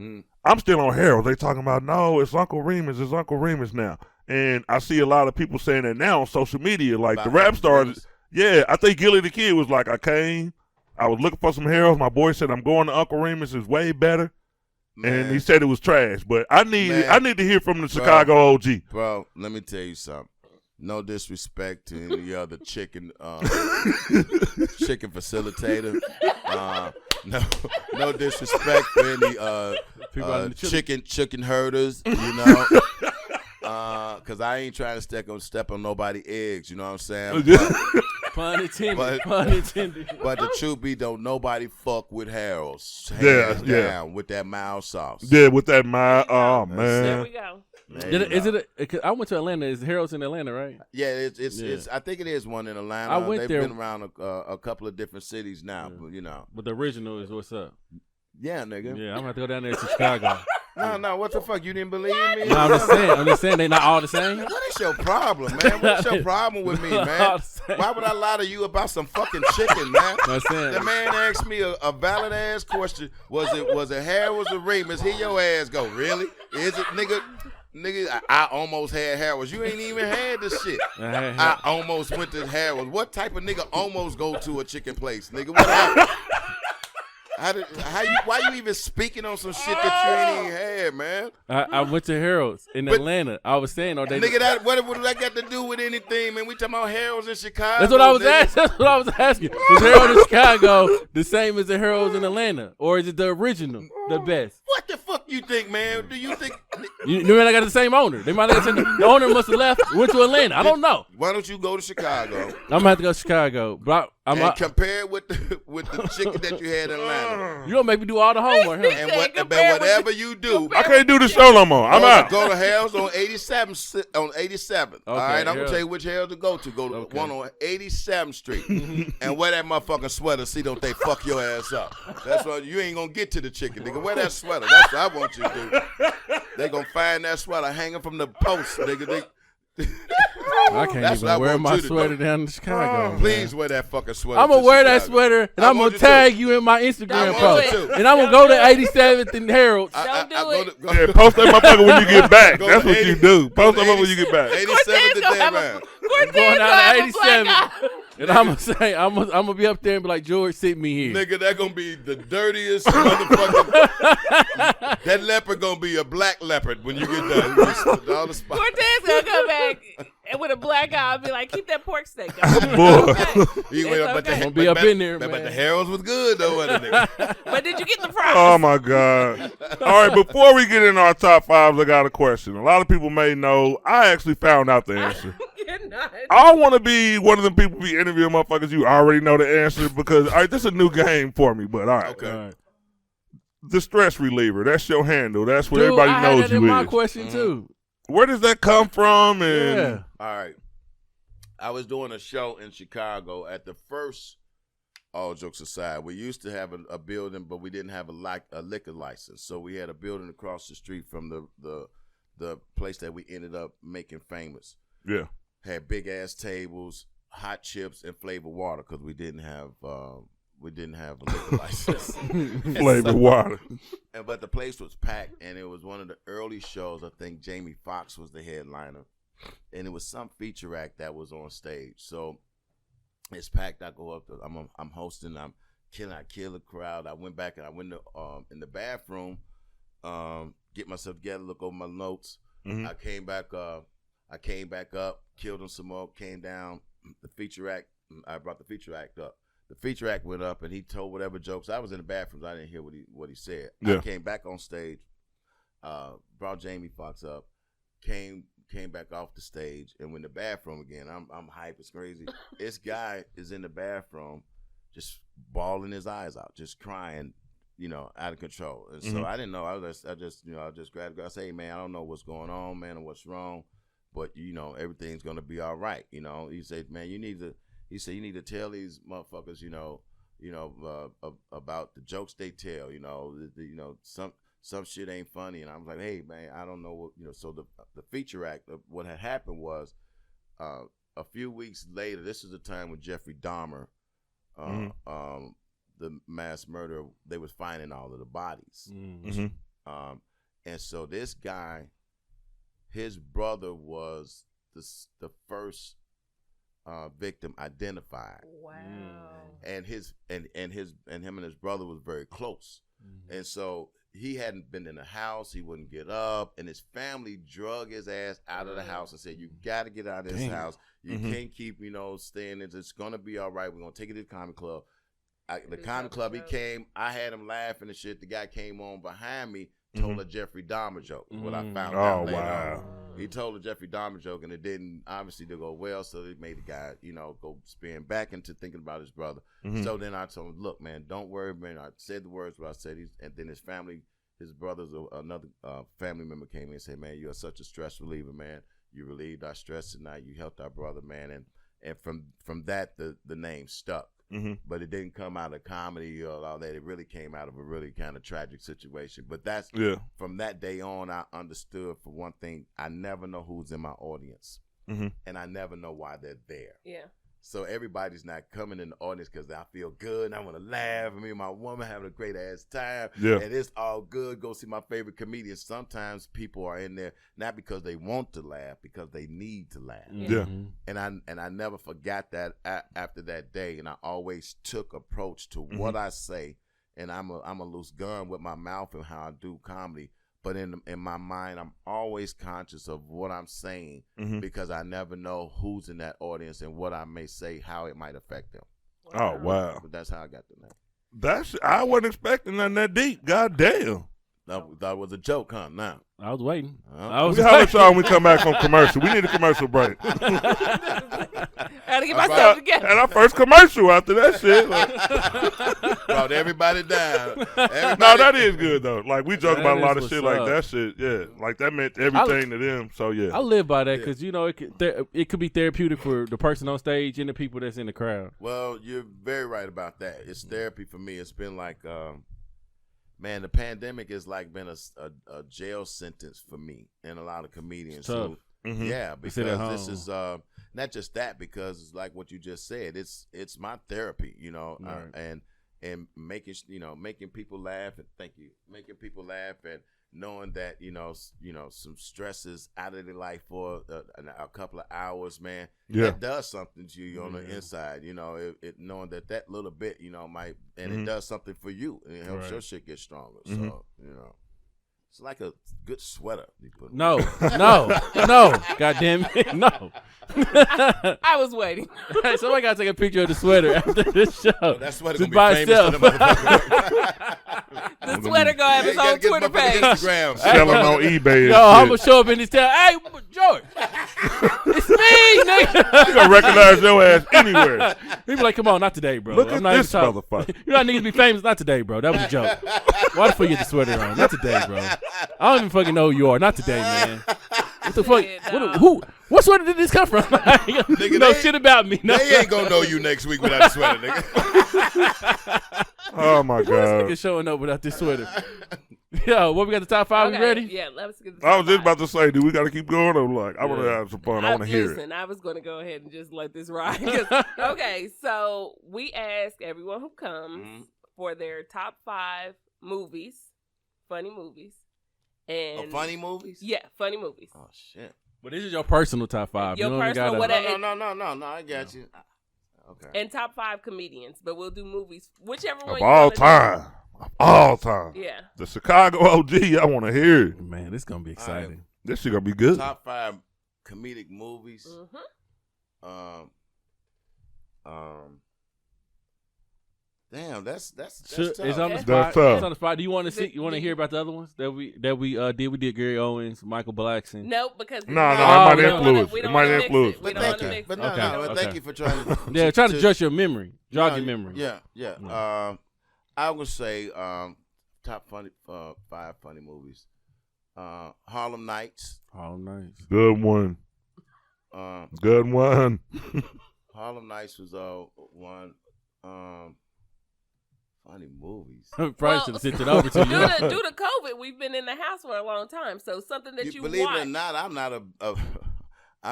I'm still on Harold. They talking about, no, it's Uncle Remus. It's Uncle Remus now. And I see a lot of people saying that now on social media, like about the rap stars. Yeah, I think Gilly the Kid was like, I was looking for some Harold. My boy said, I'm going to Uncle Remus. It's way better. Man. And he said it was trash. But I need to hear from the Chicago OG. Bro, let me tell you something. No disrespect to any other chicken facilitator. No disrespect for any chicken herders, you know. Cause I ain't trying to step on nobody's eggs, you know what I'm saying? Pun intended. But the truth be, don't nobody fuck with Harold's. Hands down with that mild sauce. Yeah, with that mild. Oh man. There we go. I went to Atlanta. Is Harold's in Atlanta, right? Yeah, it's. I think it is one in Atlanta. I went there. They've been around a couple of different cities now, but you know. But the original is what's up. Yeah, nigga. Yeah, I'm gonna have to go down there to Chicago. No, what the fuck? You didn't believe me? No, I'm just saying they not all the same. What is your problem, man? What's your problem with me, man? Why would I lie to you about some fucking chicken, man? The man asked me a valid ass question. Was it Harold's or Remus? Here your ass go. Really? Is it, nigga? Nigga, I almost had Harold's. You ain't even had this shit. I almost went to Harold's. What type of nigga almost go to a chicken place, nigga? What happened? Why you even speaking on some shit that you ain't even had, man? I went to Harold's in Atlanta. I was saying, nigga, what do that got to do with anything, man? We talking about Harold's in Chicago. That's what I was asking. That's what I was asking. Was Harold in Chicago the same as the Harold's in Atlanta, or is it the original, the best? What the fuck you think, man? Do you think? You might not got the same owner. They might have got the owner must have left, went to Atlanta. I don't know. Why don't you go to Chicago? I'm gonna have to go to Chicago, but and compare it with the chicken that you had in Atlanta. You don't make me do all the homework, huh? And whatever you do, I can't do the show no more. I'm out. Go to Harold's on 87th. Okay, all right, I'm gonna tell you which Harold's to go to. Go to one on 87th Street and wear that motherfucking sweater. See, don't they fuck your ass up? That's what you ain't gonna get to the chicken, nigga. Wear that sweater. That's what I want you to do. They gonna find that sweater hanging from the post, nigga. I can't even wear my sweater down in Chicago. Please wear that fucking sweater. I'm gonna wear that sweater, and I'm gonna tag you in my Instagram post, and I'm gonna go to 87th and Harold's. Don't do it. Yeah, post that motherfucker when you get back. That's what you do. Post that motherfucker when you get back. 87th and day round. I'm going down to 87th. And I'm gonna say, I'm gonna be up there and be like, George, sit me here. Nigga, that gonna be the dirtiest motherfucker. That leopard gonna be a black leopard when you get done. All the spots. Cortez gonna come back and with a black eye and be like, keep that pork steak going. Gonna be up in there, man. But the Harold's was good though, wasn't it? But did you get the fries? Oh my God. All right, before we get in our top fives, I got a question. A lot of people may know I actually found out the answer. I don't want to be one of them people be interviewing motherfuckers you already know the answer because, all right, this is a new game for me, but all right. Okay. All right. The stress reliever, that's your handle. That's what everybody knows you is. My question too. Where does that come from? And yeah. All right. I was doing a show in Chicago at the first, all jokes aside, we used to have a building, but we didn't have a liquor license. So we had a building across the street from the place that we ended up making famous. Yeah. Had big ass tables, hot chips, and flavored water because we didn't have a liquor license. Flavored water. But the place was packed, and it was one of the early shows. I think Jamie Foxx was the headliner, and it was some feature act that was on stage. So it's packed. I go up there. I'm hosting. I kill the crowd. I went back and I went to, in the bathroom, get myself together, look over my notes. Mm-hmm. I came back up, killed him some more, came down. The feature act, I brought the feature act up. The feature act went up, and he told whatever jokes. I was in the bathroom. I didn't hear what he said. Yeah. I came back on stage, brought Jamie Foxx up, came back off the stage and went in the bathroom again. I'm hype. It's crazy. This guy is in the bathroom, just bawling his eyes out, just crying, out of control. And so I didn't know. I just grabbed the guy. I say, hey, man, I don't know what's going on, man, or what's wrong, but everything's gonna be all right. He said, man, you need to tell these motherfuckers, about the jokes they tell. Some shit ain't funny. And I was like, hey, man, I don't know what, so the feature act of what had happened was a few weeks later, this is the time when Jeffrey Dahmer, the mass murderer, they was finding all of the bodies. And so this guy, his brother was the first victim identified. Wow. And him and his brother was very close. And so he hadn't been in the house. He wouldn't get up, and his family drug his ass out of the house and said, "You got to get out of this house. You can't keep, staying. It's gonna be all right. We're gonna take you to the comedy club." The comedy club, he came. I had him laughing and shit. The guy came on behind me, told a Jeffrey Dahmer joke. What I found out later. Wow. He told a Jeffrey Dahmer joke, and it didn't obviously go well. So it made the guy, go spin back into thinking about his brother. So then I told him, "Look, man, don't worry, man." I said the words, what I said, and then his family, his brothers, another family member came in and said, "Man, you're such a stress reliever, man. You relieved our stress tonight. You helped our brother, man." And from that, the name stuck. But it didn't come out of comedy or all that. It really came out of a really kind of tragic situation. But that's from that day on, I understood, for one thing, I never know who's in my audience, and I never know why they're there. Yeah. So everybody's not coming in the audience because I feel good and I want to laugh. Me and my woman having a great ass time. Yeah. And it's all good. Go see my favorite comedian. Sometimes people are in there not because they want to laugh, because they need to laugh. Yeah. And I never forgot that after that day. And I always took approach to what I say. And I'm a loose gun with my mouth and how I do comedy. But in my mind, I'm always conscious of what I'm saying because I never know who's in that audience and what I may say, how it might affect them. Oh, wow. But that's how I got the name. I wasn't expecting nothing that deep. God damn. That was a joke, huh? Now. I was waiting. We'll holler at y'all when we come back from commercial. We need a commercial break. Gotta get myself together. And our first commercial after that shit. Brought everybody down. No, that is good, though. Like, we joke about a lot of shit like that shit. Yeah. Like, that meant everything to them. So, yeah. I live by that because, it could be therapeutic for the person on stage and the people that's in the crowd. Well, you're very right about that. It's therapy for me. It's been like... man, the pandemic has been a jail sentence for me and a lot of comedians. So, yeah, because this is not just that, because it's like what you just said. It's my therapy, right. And making people laugh, and making people laugh, and knowing that some stresses out of their life for a couple of hours, man. Yeah. That does something to you on the inside, it knowing that little bit, might, and it does something for you, and it helps your shit get stronger. So, it's like a good sweater. No, God damn it, no. I was waiting. Hey, somebody got to take a picture of the sweater after this show. Oh, that sweater gonna be famous to the motherfucker. The sweater gonna have its own Twitter page. Instagram. Selling on eBay. Yo, I'm gonna show up in this town. Hey, George, it's me, nigga. You gonna recognize your ass anywhere. He be like, "Come on, not today, bro. Look I'm at not this even motherfucker. You know how niggas be famous? Not today, bro. That was a joke. Why the fuck you get the sweater on? Not today, bro. I don't even fucking know who you are. Not today, man. What the fuck? Yeah, what sweater did this come from? You know shit about me. No. They ain't gonna know you next week without the sweater, nigga. Oh my God. Nigga showing up without this sweater. Yo, what we got the top five? Okay, We ready? Yeah, let's get the top I was just five. about to say, do we got to keep going? Or like, I want to have some fun. I want to hear it. Listen, I was going to go ahead and just let this ride. Okay, so we ask everyone who comes for their top 5 movies, funny movies. And funny movies? Yeah, funny movies. Oh, shit. But this is your personal top 5. Your you personal, whatever. No, I got you. Okay. And top 5 comedians, but we'll do movies, whichever one Of you all wanna do. time. Of all time. Yeah. The Chicago OG, I want to hear it. Man, this is going to be exciting. Right. This shit going to be good. Top 5 comedic movies. Damn, that's tough. It's on the spot. That's tough. It's on the spot. Do you want to see? You want to hear about the other ones that we did? We did Gary Owens, Michael Blackson. Nope, because No, it might influence. It might influence. But thank you. But no, thank you for trying to. Yeah, trying to judge your memory, jog your memory. Yeah. I would say top 5 funny movies. Harlem Nights. Good one. Good one. Harlem Nights was one. Funny movies. Probably should have sent it over to you. Due to COVID, we've been in the house for a long time. So something that you believe watch. it or not, I'm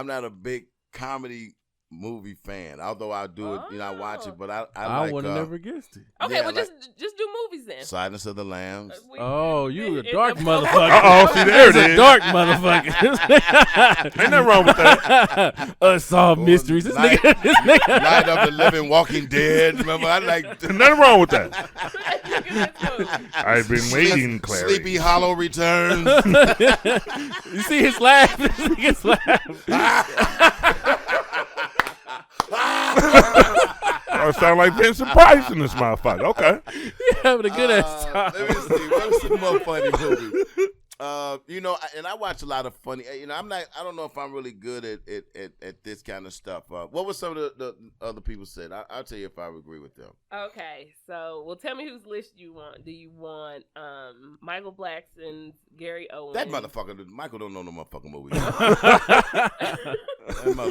not a big comedy movie fan. Although I do it, I watch it, but I would have never guessed it. Okay, well just do movies then. Silence of the Lambs. You a dark motherfucker. See, there it is. A dark motherfucker. Ain't nothing wrong with that. Unsolved mysteries. This nigga. Night of the Living Walking Dead. Remember, I like. Nothing wrong with that. I've been waiting, Clary. Sleepy Hollow returns. You see his laugh? This nigga's laugh. Oh, sound like Vincent Price in this motherfucker. Okay. You having a good ass time. Let me see. What are some more funny movies? And I watch a lot of funny. I don't know if I'm really good at this kind of stuff. What was some of the other people said? I'll tell you if I agree with them. Okay, so tell me whose list you want. Do you want Michael Blackson's, Gary Owens? That motherfucker, Michael don't know no motherfucking movie. Do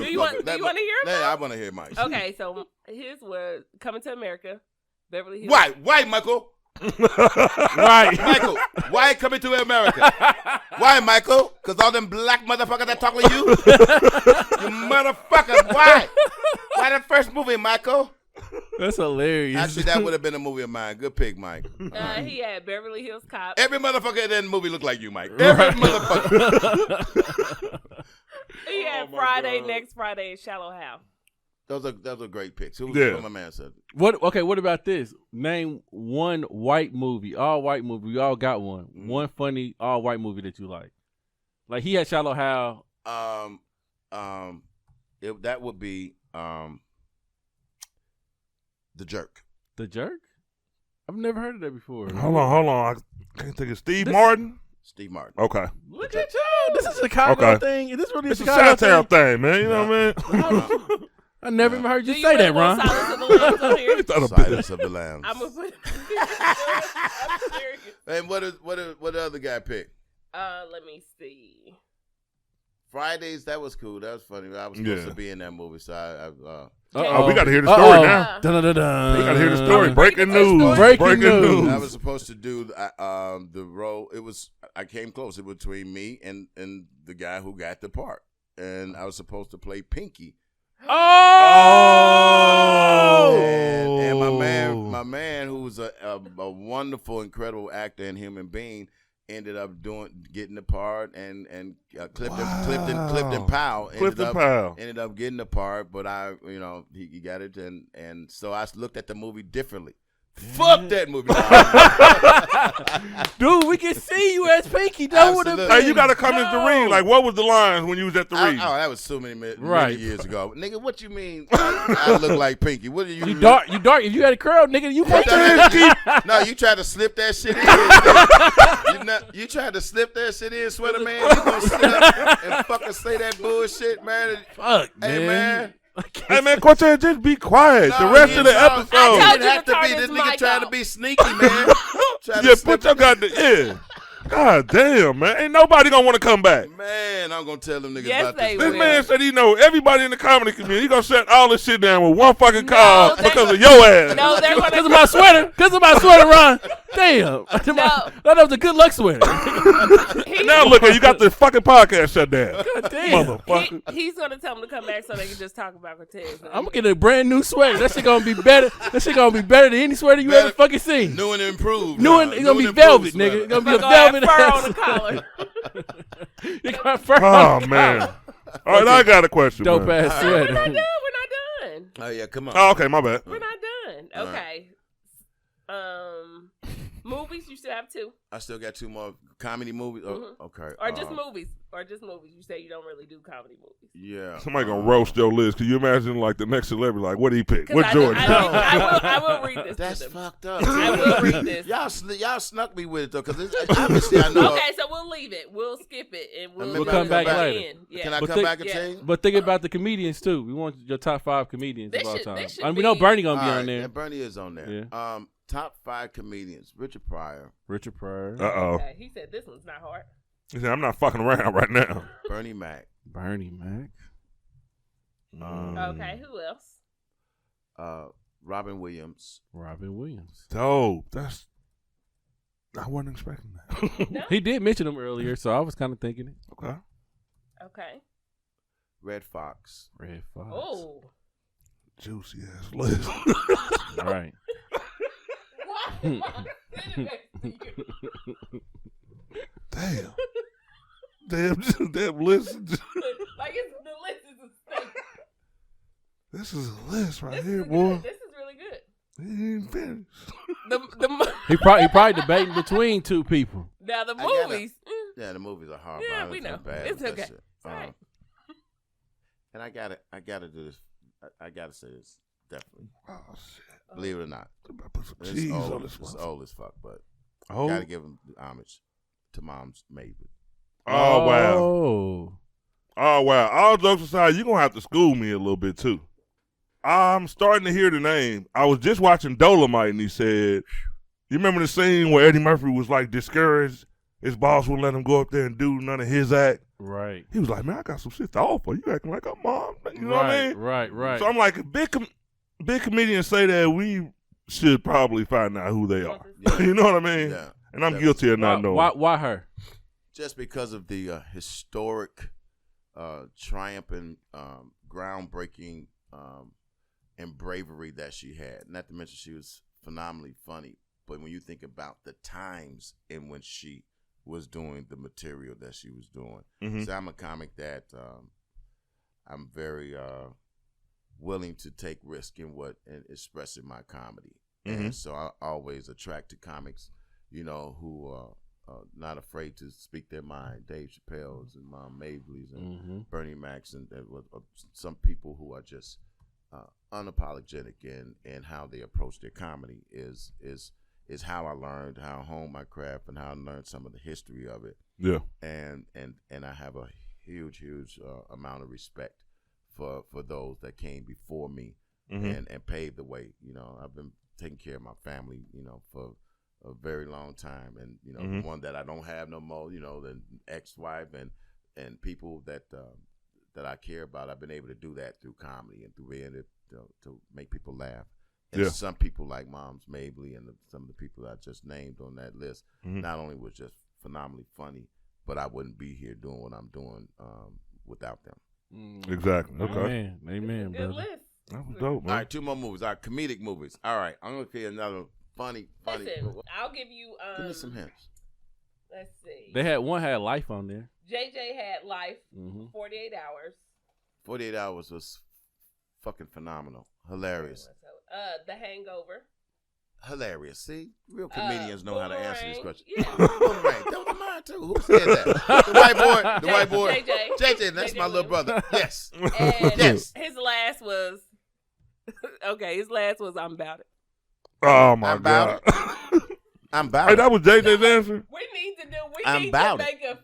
you want to hear him? Yeah, I want to hear Mike. Okay, so his was Coming to America, Beverly Hills. Why, Michael? Right. Michael, why Coming to America? Why, Michael? Because all them black motherfuckers that talk like you? You motherfucker, why? Why the first movie, Michael? That's hilarious. Actually, that would have been a movie of mine. Good pick, Mike. He had Beverly Hills Cop. Every motherfucker in that movie looked like you, Mike. Every motherfucker. He had Friday, Next Friday, and Shallow Hal. Those are great picks. What my man said. What about this? Name one white movie, all white movie. We all got one. Mm-hmm. One funny all white movie that you like. Like he had Shallow Hal. That would be The Jerk. The Jerk? I've never heard of that before. Hold on. I can't think of Steve Martin. Steve Martin. Okay. Look at you. This is a Chicago thing. Is this really it's a Chicago thing, man? You know what I mean? I never even heard you say that, Ron. Silence of the Lambs on here? Silence of the Lambs. I'm gonna put. I'm serious. And what the other guy picked? Let me see. Fridays, that was cool. That was funny. I was supposed to be in that movie, so we got to hear the story now. Dun-dun-dun-dun. We got to hear the story. Breaking news. Breaking news. I was supposed to do the role. I came close. It was between me and the guy who got the part, and I was supposed to play Pinky. Oh! And my man, who was a wonderful, incredible actor and human being, ended up getting the part, and Clifton Powell ended up getting the part, but he got it, and so I looked at the movie differently. Fuck that movie. Dude, we can see you as Pinky. Hey, you got to come into the ring. Like, what was the lines when you was at the ring? That was so many years ago. Nigga, what you mean I look like Pinky? What do you You dark. If you had a curl, nigga, you No, you tried to slip that shit in. You tried to slip that shit in, Sweater Man. You gonna sit up and fucking say that bullshit, man. Fuck, hey, man. Hey, man, Cortez, just be quiet. The rest of the episode. I didn't have to be. This nigga trying to be sneaky, man. Put your goddamn. God damn, man. Ain't nobody gonna want to come back. Man, I'm gonna tell them niggas yes, about this. This man said he know everybody in the comedy community. He gonna shut all this shit down with one fucking call because of your ass. No, they're gonna. Because of my sweater. Because of my sweater, Ron. Damn. That was a good luck sweater. Now look at you got the fucking podcast shut down. God damn. Motherfucker. He's gonna tell them to come back so they can just talk about Cortez. I'm gonna get a brand new sweater. That shit gonna be better. That shit gonna be better than any sweater you ever fucking seen. New and improved. It's gonna be velvet, nigga. It's gonna be a velvet fur on the collar. You got fur on the man. All right, I got a question. Dope ass sweater. We're not done. Oh yeah, come on. Oh, okay, my bad. We're not done. Okay. Movie movies. You still have 2. I still got 2 more comedy movies. Mm-hmm. Okay. Or just movies. You say you don't really do comedy movies. Yeah. Somebody gonna roast your list. Can you imagine like the next celebrity? Like, what did he pick? What George? I will read this. That's fucked up. I will read this. Y'all snuck me with it though, because obviously I know. Okay, so we'll leave it. We'll skip it, and we'll come back later. Yeah. Can I come back and change? But think about the comedians too. We want your top 5 comedians of all time. I mean, we know Bernie gonna be on there. And Bernie is on there. Yeah. Top 5 comedians: Richard Pryor. Okay, he said this one's not hard. He said, I'm not fucking around right now. Bernie Mac. Okay, who else? Robin Williams. Dope. I wasn't expecting that. No? He did mention him earlier, so I was kind of thinking it. Okay. Red Fox. Oh. Juicy ass list. Right. Damn list. Like the list is a thing. This is a list right here, boy. This is really good. He ain't finished. He probably debating between 2 people. Now the movies. Yeah, the movies are hard. Yeah, we know. It's okay. Right. And I gotta do this. I gotta say this definitely. Oh shit! Believe it or not, put some cheese on this one. It's old as fuck, but gotta give him homage to Mom's Mabley. Oh wow! Oh wow! All jokes aside, you're gonna have to school me a little bit too. I'm starting to hear the name. I was just watching Dolomite, and he said, "You remember the scene where Eddie Murphy was like discouraged? His boss wouldn't let him go up there and do none of his act." Right. He was like, "Man, I got some shit to offer. You acting like a mom." You know what I mean? Right. So I'm like, big comedians say that, we should probably find out who they are. Yeah. You know what I mean? Yeah. And I'm guilty of not knowing. Why her? Just because of the historic, triumphant, groundbreaking, and bravery that she had. Not to mention she was phenomenally funny. But when you think about the times in when she was doing the material that she was doing. Mm-hmm. So I'm a comic that I'm very willing to take risk in expressing my comedy. Mm-hmm. And so I always attract to comics, who are not afraid to speak their mind. Dave Chappelle's and Mom Mabley's and Bernie Mac's and some people who are just unapologetic in how they approach their comedy is how I learned how to hone my craft and how I learned some of the history of it. Yeah. And I have a huge amount of respect for those that came before me and paved the way. I've been taking care of my family, for a very long time, and the one that I don't have no more, the ex-wife and people that I care about. I've been able to do that through comedy and through being able to make people laugh. And some people like Mom's Mabley and some of the people I just named on that list, not only was just phenomenally funny, but I wouldn't be here doing what I'm doing without them. Exactly. Okay. Amen, good brother. list. That was dope, man. All right, 2 more movies. All right, comedic movies. All right, I'm going to give you another funny. Listen, I'll give you... give me some hints. Let's see. One had Life on there. JJ had Life, 48 Hours. 48 Hours was fucking phenomenal. Hilarious. The Hangover. Hilarious. See, real comedians know how to answer this question. Yeah. Boomerang. That was mine too. Who said that? The white boy. JJ. That's my little brother. Yes. And yes. His last was I'm About It. Oh my God. I'm about it. Hey, that was JJ's answer. We need to make a.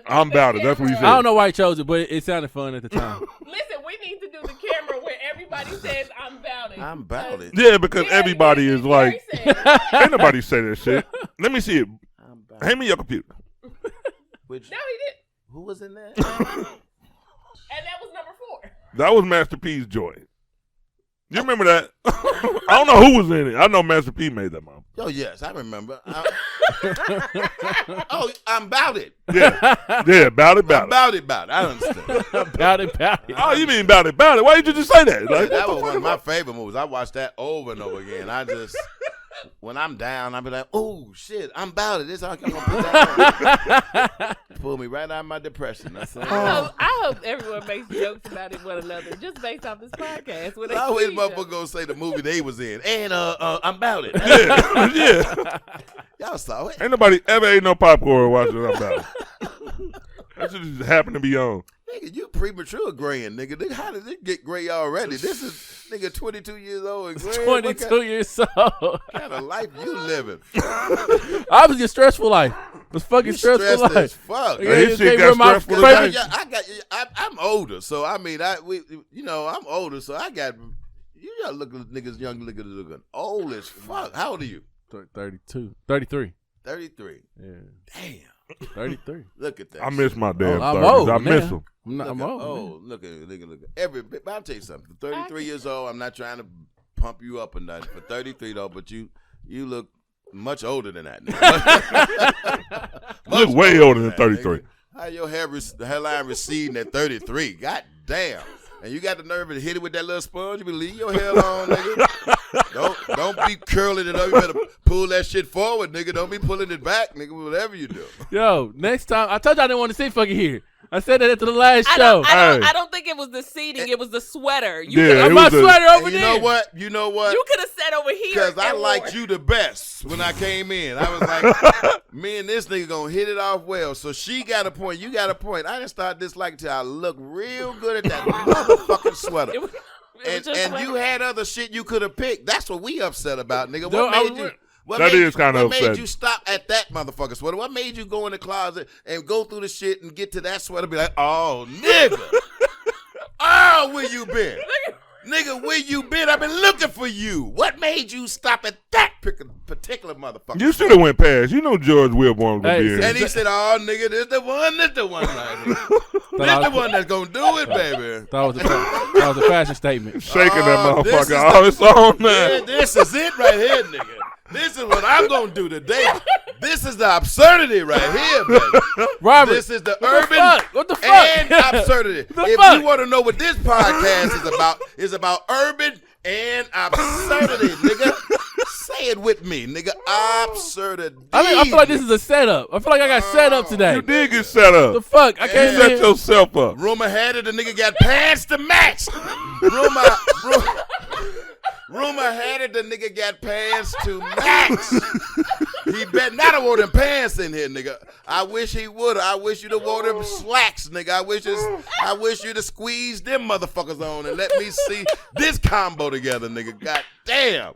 I'm about it. That's what he said. I don't know why he chose it, but it sounded fun at the time. Listen, we need to do the camera where everybody says I'm about it. I'm about it. Yeah, because everybody is like, ain't nobody say that shit. Let me see it. Hand me your computer. No, he didn't. Who was in there? And that was number 4. That was Master P's joint. You remember that? I don't know who was in it. I know Master P made that mom. Oh, yes, I remember. I'm about it. Yeah, about it. About it. I understand. About it. Oh, you mean about it. Why did you just say that? Like, that was one of my favorite movies. I watched that over and over again. when I'm down, I'll be like, oh, shit, I'm about it. This is how I'm going to put down. Pull me right out of my depression. That's all. I hope everyone makes jokes about it one another just based off this podcast. I always motherfucker going to say the movie they was in. And I'm about it. Yeah. Y'all saw it. Ain't nobody ever ate no popcorn watching I'm about it. That shit just happened to be on. Nigga, you premature graying, nigga. How did it get gray already? This is, nigga, 22 years old and gray. 22 years old. What kind of life you living? Obviously a stressful life. It was fucking stressful life. As fuck. Yeah, his shit got stressful. I'm older, so I mean, I'm older, so I got, you gotta look at niggas young looking old as fuck. How old are you? 32. 33. 33. Yeah. Damn. 33. Look at that. I miss my damn 30s. I'm old, I miss them. I'm old. Oh, look at but I'll tell you something. 33 years old, I'm not trying to pump you up or nothing. For 33 though, but you look much older than that. You look way older than 33. Nigga. How your hairline receding at 33? God damn. And you got the nerve to hit it with that little sponge. You be leave your hair on, nigga. Don't be curling it up. You better pull that shit forward, nigga. Don't be pulling it back, nigga. Whatever you do. Yo, next time I told you I didn't want to sit fucking here. I said that after the last show. I don't think it was the seating. It was the sweater. My sweater over there. You know what? You could have sat over here. Because I liked you the best when I came in. I was like, me and this nigga gonna hit it off well. So she got a point. You got a point. I didn't start disliking till I looked real good at that motherfucking sweater. And you had other shit you could have picked. That's what we upset about, nigga. What made you stop at that motherfucker sweater? What made you go in the closet and go through the shit and get to that sweater and be like, oh, nigga. Oh, where you been? Nigga, where you been? I've been looking for you. What made you stop at that particular motherfucker? You should have went past. You know George Willborn was here. And he said, oh, nigga, this the one right here. This the one that's going to do it, baby. That was a fashion statement. Shaking that motherfucker. Oh, it's on now. This is it right here, nigga. This is what I'm going to do today. This is the absurdity right here, baby. Robert. This is the urban what the fuck? And absurdity. If you want to know what this podcast is about urban and absurdity, nigga. Say it with me, nigga. Absurdity. I feel like this is a setup. I feel like I got set up today. You did get set up. The fuck? I can't set yourself up. Rumor had it the nigga got pants to match. Rumor had it the nigga got pants to match. He bet not have wore them pants in here, nigga. I wish he would. I wish you'd have wore them slacks, nigga. I wish you'd have squeezed them motherfuckers on and let me see this combo together, nigga. God damn.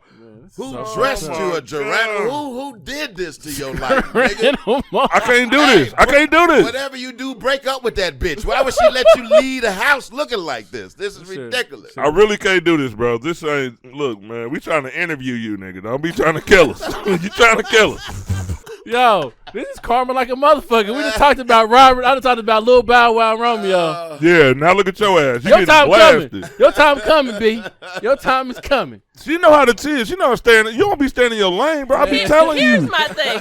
Who dressed you a giraffe? Who did this to your life, nigga? I can't do this. I can't do this. Whatever you do, break up with that bitch. Why would she let you leave the house looking like this? This is ridiculous. I really can't do this, bro. This ain't. Look, man, we trying to interview you, nigga. Don't be trying to kill us. You trying to kill us. Yo, this is karma like a motherfucker. We just talked about Robert. I done talked about Lil Bow Wow and Romeo. Yeah, now look at your ass. You your time blasted. coming. Your time coming, B. Your time is coming. She know how to tease. She know how to stay in. You don't be staying in your lane, bro. I be telling you. Here's my thing.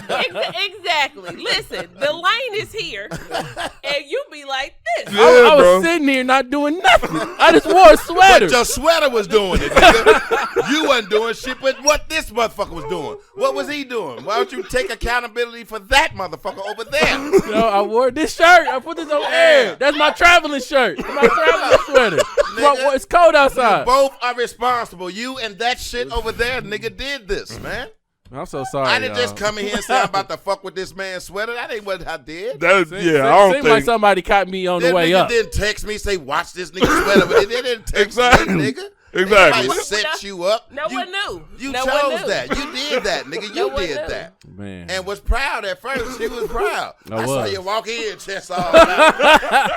Exactly. Listen, the lane is here, and you be like this. Yeah, I was sitting here not doing nothing. I just wore a sweater. But your sweater was doing it, nigga. You wasn't doing shit, but what this motherfucker was doing. What was he doing? Why don't you take accountability for that motherfucker over there? Yo, I wore this shirt. I put this on air. That's my traveling shirt. My traveling sweater. Nigga, it's cold outside. You both are responsible. You and that shit over there, nigga, did this, man. I'm so sorry. I didn't just come in here and say I'm about to fuck with this man's sweater. That ain't what I did. I don't think. Like somebody caught me on the way up. They didn't text me, say, watch this nigga sweater. But they didn't text me, nigga. Exactly. Somebody set you up. No one knew. You chose that. You did that, nigga. You did that. Man. And was proud at first. She was proud. I saw you walk in, chest all out.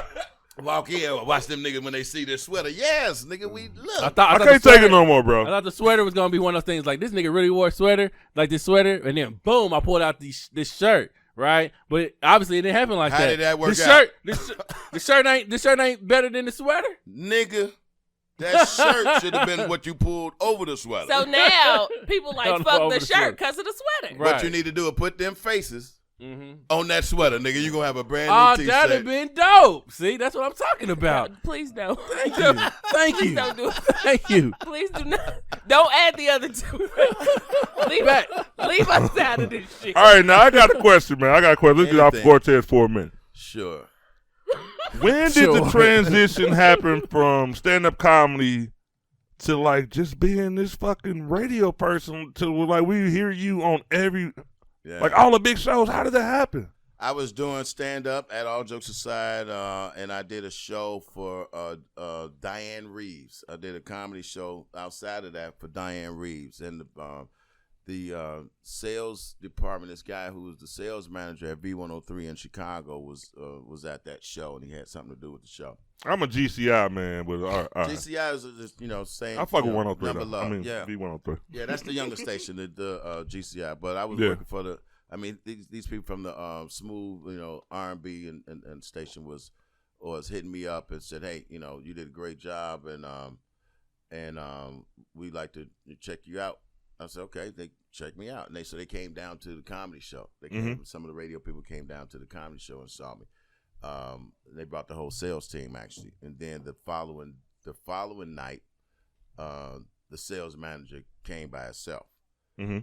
Walk in, watch them niggas when they see this sweater. Yes, nigga, we look. I can't take it no more, bro. I thought the sweater was gonna be one of those things like this nigga really wore a sweater, like this sweater, and then boom, I pulled out this shirt, right? But obviously it didn't happen like that. How did that work out? The shirt ain't better than the sweater, nigga. That shirt should have been what you pulled over the sweater. So now people like fuck the shirt because of the sweater. Right. What you need to do is put them faces on that sweater, nigga. You gonna have a brand new T-shirt. That'd have been dope. See, that's what I'm talking about. Please don't. Thank you. Thank you. Don't do it. Thank you. Please do not. Don't add the other two. Leave us out of this shit. All right, now I got a question, man. Let's get off Cortez for a minute. Sure. When did the transition happen from stand-up comedy to like just being this fucking radio person to like we hear you on every like all the big shows? How did that happen? I was doing stand-up at All Jokes Aside, and I did a show for Diane Reeves. I did a comedy show outside of that for Diane Reeves. And the sales department, this guy who was the sales manager at V103 in Chicago was at that show, and he had something to do with the show. I'm a GCI man, but GCI is just same. I fuck with 103. Number love. I mean, yeah. V103. Yeah, that's the younger station, the GCI. But I was working for the. I mean, these people from the smooth, R&B and station was hitting me up and said, hey, you did a great job, and we'd like to check you out. I said, okay. They checked me out, and they came down to the comedy show. They came, some of the radio people came down to the comedy show and saw me. They brought the whole sales team actually, and then the following night, the sales manager came by himself, and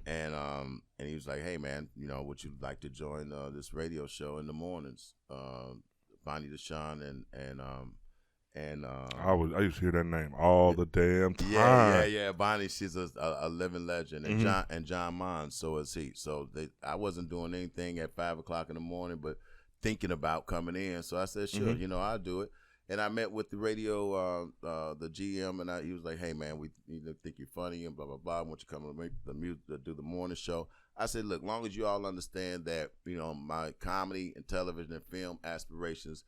he was like, "Hey man, would you like to join this radio show in the mornings?" Bonnie DeShawn and I used to hear that name all the damn time. Yeah. Bonnie, she's a living legend, and John Mon, so is he. So I wasn't doing anything at 5:00 in the morning, but thinking about coming in. So I said, sure, I'll do it. And I met with the radio, the GM, and he was like, hey man, we think you're funny and blah blah blah. I want you to come and make the music, do the morning show. I said, look, long as you all understand that, my comedy and television and film aspirations,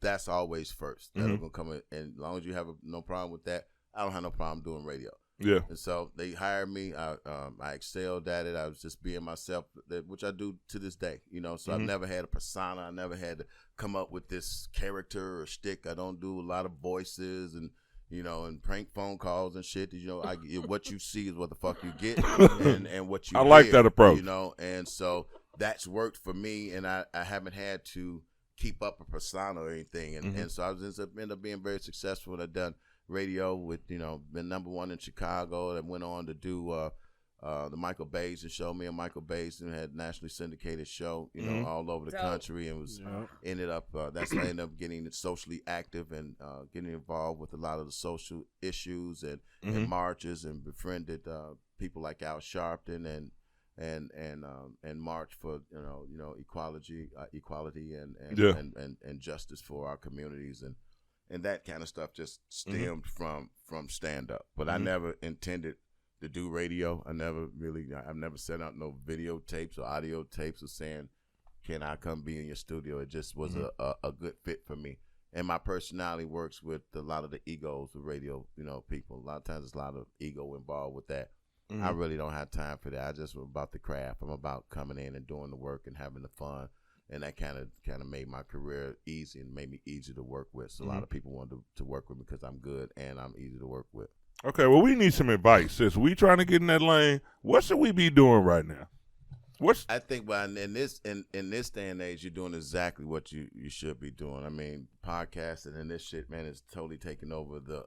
that's always first. That'll gonna come in, and as long as you have no problem with that, I don't have no problem doing radio. Yeah. And so they hired me. I excelled at it. I was just being myself, which I do to this day. So I've never had a persona. I never had to come up with this character or shtick. I don't do a lot of voices and and prank phone calls and shit. What you see is what the fuck you get, and what you. I like that approach. And so that's worked for me, and I haven't had to keep up a persona or anything, and so I ended up being very successful. And I've done radio with been #1 in Chicago, and went on to do the Michael Basin show. Me and Michael Basin had a nationally syndicated show, all over the country, and was ended up that's when I ended up getting socially active and getting involved with a lot of the social issues and marches, and befriended people like Al Sharpton and march for equality and justice for our communities, and that kind of stuff just stemmed from stand up. But I never intended to do radio. I've never sent out no videotapes or audio tapes of saying, can I come be in your studio? It just was a good fit for me. And my personality works with a lot of the egos of radio, people. A lot of times there's a lot of ego involved with that. I really don't have time for that. I just about the craft. I'm about coming in and doing the work and having the fun, and that kind of made my career easy and made me easy to work with. So a lot of people wanted to work with me because I'm good and I'm easy to work with. Okay, well, we need some advice. Since we trying to get in that lane, what should we be doing right now? I think, well, in this day and age, you're doing exactly what you should be doing. I mean, podcasting and this shit, man, is totally taking over the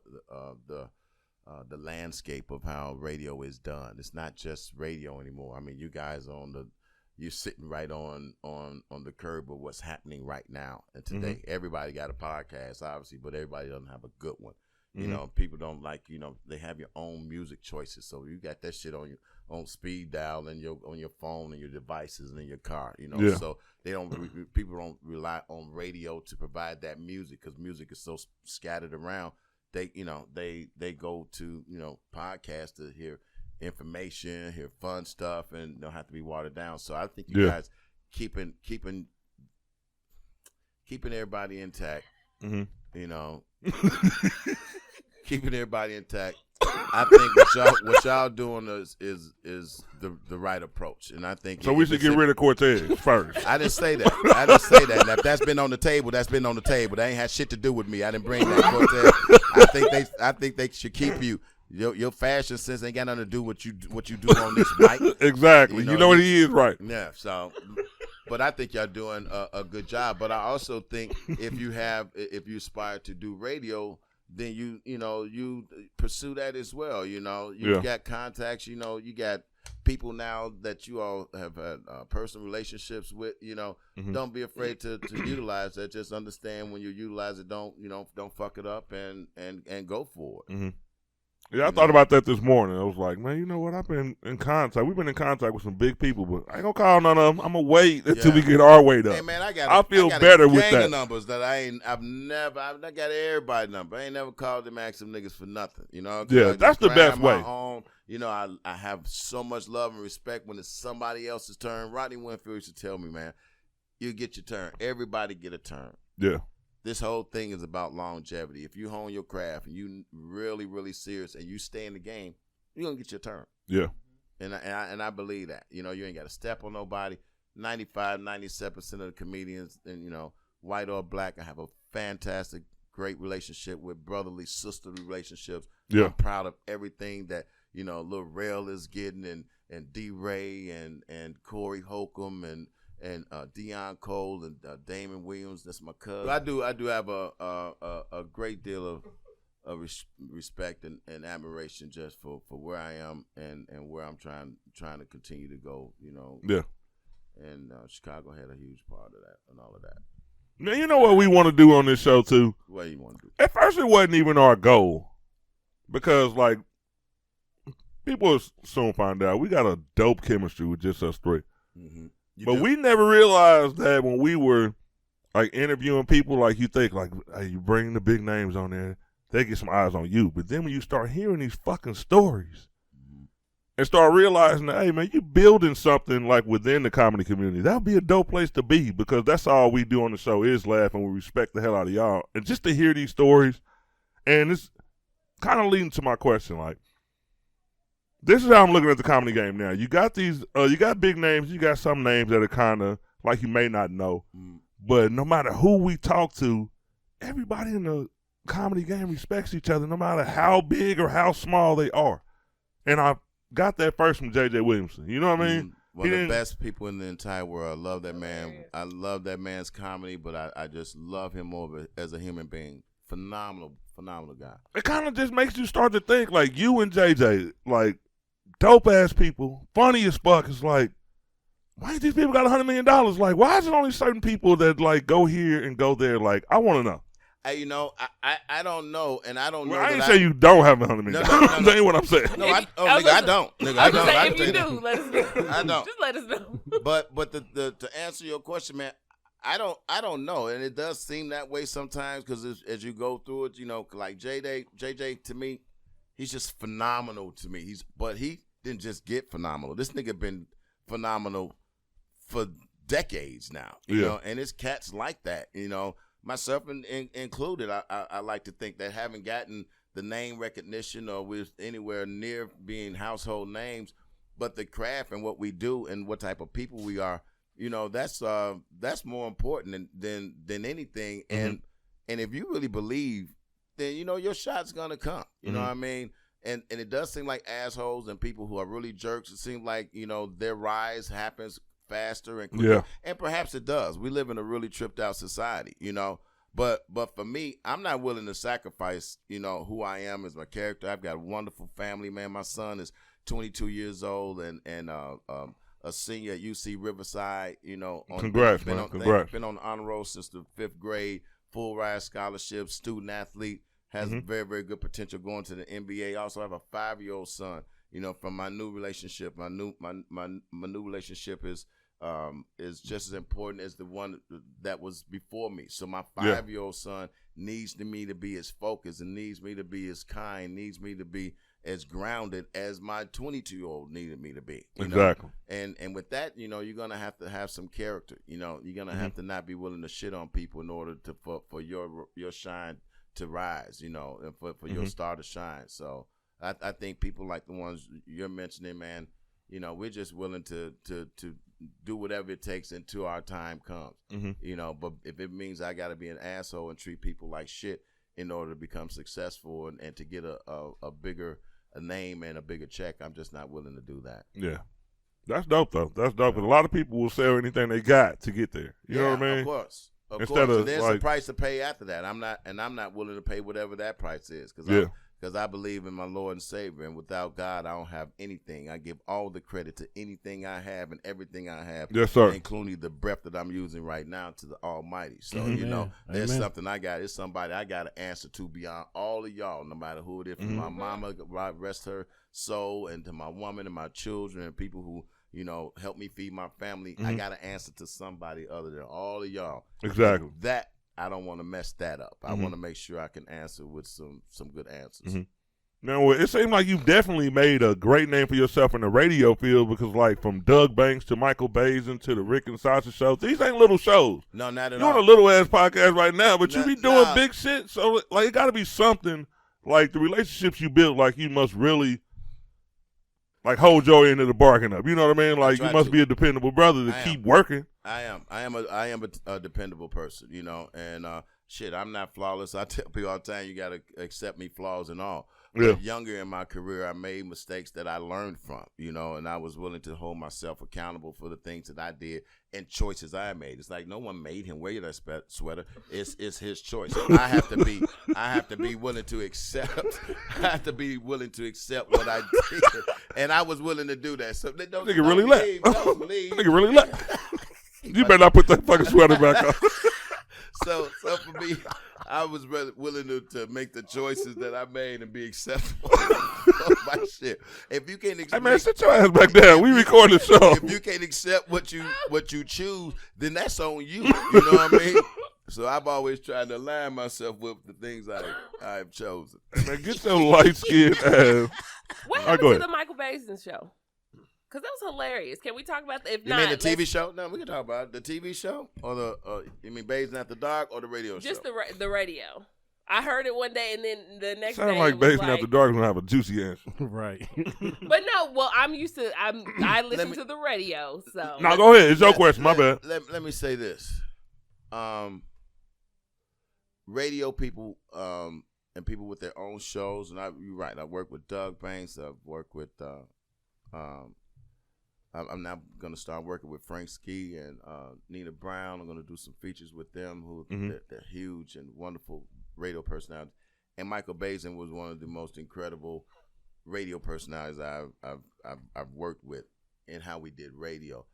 landscape of how radio is done. It's not just radio anymore. I mean, you guys you're sitting right on the curb of what's happening right now and today. Everybody got a podcast, obviously, but everybody doesn't have a good one. People don't like, they have your own music choices. So you got that shit on your speed dial and on your phone and your devices and in your car, So people don't rely on radio to provide that music, because music is so scattered around. They go to, podcasts to hear information, hear fun stuff, and don't have to be watered down. So I think you guys keeping everybody intact, keeping everybody intact. I think what y'all doing is the right approach, and I think so. We should get rid of Cortez first. I didn't say that. Now, if that's been on the table, that's been on the table. That ain't had shit to do with me. I didn't bring that Cortez. I think they should keep you. Your fashion sense ain't got nothing to do with what you do on this mic. Exactly. You know what he is, right? Yeah. So But I think y'all doing a good job. But I also think if you aspire to do radio, then you pursue that as well. You got contacts. You got people now that you all have had personal relationships with. Don't be afraid to utilize that. Just understand when you utilize it, don't fuck it up and go for it. Mm-hmm. Yeah, I thought about that this morning. I was like, man, you know what? I've been in contact. We've been in contact with some big people, but I ain't gonna call none of them. I'm gonna wait until we get our weight up. Hey man, I feel got better a with gang that. Of numbers that I got everybody's number. I ain't never called them, asked them niggas for nothing. Yeah, that's the best way. I have so much love and respect when it's somebody else's turn. Rodney Winfield used to tell me, man, you get your turn. Everybody get a turn. Yeah. This whole thing is about longevity. If you hone your craft and you really, really serious and you stay in the game, you're gonna get your turn. Yeah. And I believe that. You ain't got to step on nobody. 95, 97% of the comedians, and white or black, I have a fantastic, great relationship with brotherly, sisterly relationships. Yeah. I'm proud of everything that Lil Rel is getting, and D. Ray and Corey Holcomb and Deion Cole and Damon Williams. That's my cousin. I do have a great deal of respect and admiration just for where I am and where I'm trying to continue to go. Yeah. And Chicago had a huge part of that and all of that. Now you know what we want to do on this show too. What do you want to do? At first, it wasn't even our goal because people will soon find out we got a dope chemistry with just us three. Mm-hmm. But we never realized that when we were interviewing people, you think hey, you bring the big names on there, they get some eyes on you. But then when you start hearing these fucking stories and start realizing that, hey man, you building something within the comedy community, that would be a dope place to be because that's all we do on the show is laugh and we respect the hell out of y'all. And just to hear these stories, and it's kind of leading to my question, this is how I'm looking at the comedy game now. You got these, you got big names, you got some names that are kind of you may not know. But no matter who we talk to, everybody in the comedy game respects each other no matter how big or how small they are. And I got that first from J.J. Williamson. You know what I mean? One of the best people in the entire world. I love that man. I love that man's comedy, but I just love him more as a human being. Phenomenal guy. It kind of just makes you start to think you and JJ, dope ass people, funny as fuck. It's why ain't these people got $100 million? Why is it only certain people that go here and go there? I want to know. I don't know, and I don't know. I ain't say you don't have $100 million. No. That ain't what I'm saying. No, I don't. Nigga, I don't. If you do, let us know. I don't. Just let us know. But to answer your question, man, I don't know, and it does seem that way sometimes because as you go through it, JJ to me, he's just phenomenal to me. But he didn't just get phenomenal. This nigga been phenomenal for decades now. You know, and it's cats like that. Myself included. I like to think that having gotten the name recognition or we're anywhere near being household names, but the craft and what we do and what type of people we are, that's more important than anything. Mm-hmm. And if you really believe, then your shot's gonna come. You know what I mean? And it does seem like assholes and people who are really jerks, it seems like, their rise happens faster and quicker. Yeah. And perhaps it does. We live in a really tripped out society, But for me, I'm not willing to sacrifice, who I am as my character. I've got a wonderful family, man. My son is 22 years old and a senior at UC Riverside, Congrats, man. Congrats. Been on the honor roll since the 5th grade, full ride scholarship, student athlete. Has very, very good potential going to the NBA. I also have a 5-year-old son. From my new relationship, my new relationship is just as important as the one that was before me. So my 5-year-old son needs me to be as focused and needs me to be as kind, needs me to be as grounded as my 22-year-old needed me to be. Exactly. And with that, you're gonna have to have some character. You're gonna have to not be willing to shit on people in order to for your shine to rise, and for your star to shine. So I think people like the ones you're mentioning, man, we're just willing to do whatever it takes until our time comes. But if it means I got to be an asshole and treat people like shit in order to become successful and to get a bigger name and a bigger check, I'm just not willing to do that. Yeah. That's dope, though. That's dope. And a lot of people will sell anything they got to get there. You know what I mean? Of course. Instead of, there's a price to pay after that. I'm not willing to pay whatever that price is because I believe in my Lord and Savior, and without God, I don't have anything. I give all the credit to anything I have and everything I have, yes, sir, including the breath that I'm using right now, to the Almighty. So there's something I got. It's somebody I got to answer to beyond all of y'all, no matter who it is. From my mama, rest her soul, and to my woman and my children and people who help me feed my family. I got to answer to somebody other than all of y'all. Exactly. And that I don't want to mess that up. I want to make sure I can answer with some good answers. Now, it seems like you've definitely made a great name for yourself in the radio field because, like, from Doug Banks to Michael Bazin to the Rick and Sasha show, these ain't little shows. No, not at all. You're on a little-ass podcast right now, but you be doing big shit. So, like, it got to be something, like, the relationships you built, like, you must really, like, hold your end of the bargain up. You know what I mean? Like, you must be a dependable brother to keep working. I am a dependable person, and shit, I'm not flawless. I tell people all the time, you got to accept me, flaws and all. But younger in my career, I made mistakes that I learned from, and I was willing to hold myself accountable for the things that I did and choices I made. It's like no one made him wear that sweater. It's his choice. So I have to be willing to accept. I have to be willing to accept what I did, and I was willing to do that. So don't really leave. Don't leave. Nigga really left. You better not put that fucking sweater back on. So for me, I was willing to make the choices that I made and be acceptable of my shit. If you can't accept, hey man, sit your ass back down. We record the show. If you can't accept what you choose, then that's on you. You know what I mean? So I've always tried to align myself with the things I've chosen. Hey man, get your light skinned ass. What happened to the Michael Bazin show? Because that was hilarious. Can we talk about that? You mean the TV show? No, we can talk about it. The TV show? Or you mean Bazin After Dark or the radio show? Just the radio. I heard it one day and then the next day. Sound like Bazin After Dark is going to have a juicy answer. Right. But no, well, I'm used to, I listen to the radio, so. No, go ahead. It's your question. My bad. Let me say this. Radio people and people with their own shows, and you're right, I work with Doug Banks. I've worked with I'm now going to start working with Frank Ski and Nina Brown. I'm going to do some features with them, who they're huge and wonderful radio personalities. And Michael Bazin was one of the most incredible radio personalities I've worked with in how we did radio.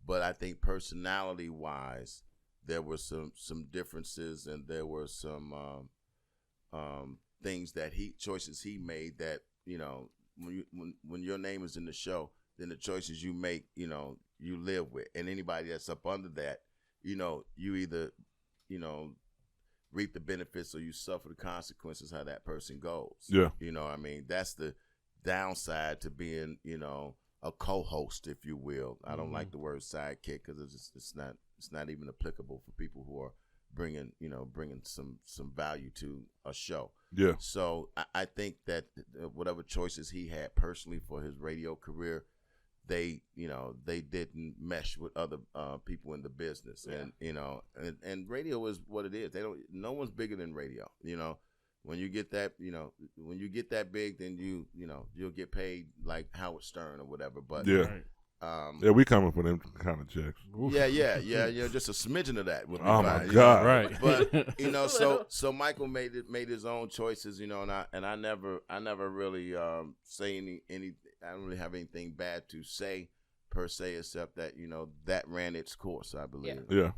But I think personality-wise, there were some differences, and there were some things choices he made that when your name is in the show, then the choices you make, you live with. And anybody that's up under that, you either, reap the benefits or you suffer the consequences how that person goes. Yeah. I mean, that's the downside to being, a co-host, if you will. I don't like the word sidekick because it's not even applicable for people who are bringing some value to a show. Yeah. So I think that whatever choices he had personally for his radio career, they didn't mesh with other people in the business. Yeah. And radio is what it is. No one's bigger than radio. When you get that, when you get that big, then you'll get paid like Howard Stern or whatever. But yeah. Yeah, we coming for them kind of checks. Yeah. Just a smidgen of that would be fine. My God, right? But so Michael made his own choices, and I never really say any. I don't really have anything bad to say per se, except that that ran its course. I believe. Yeah.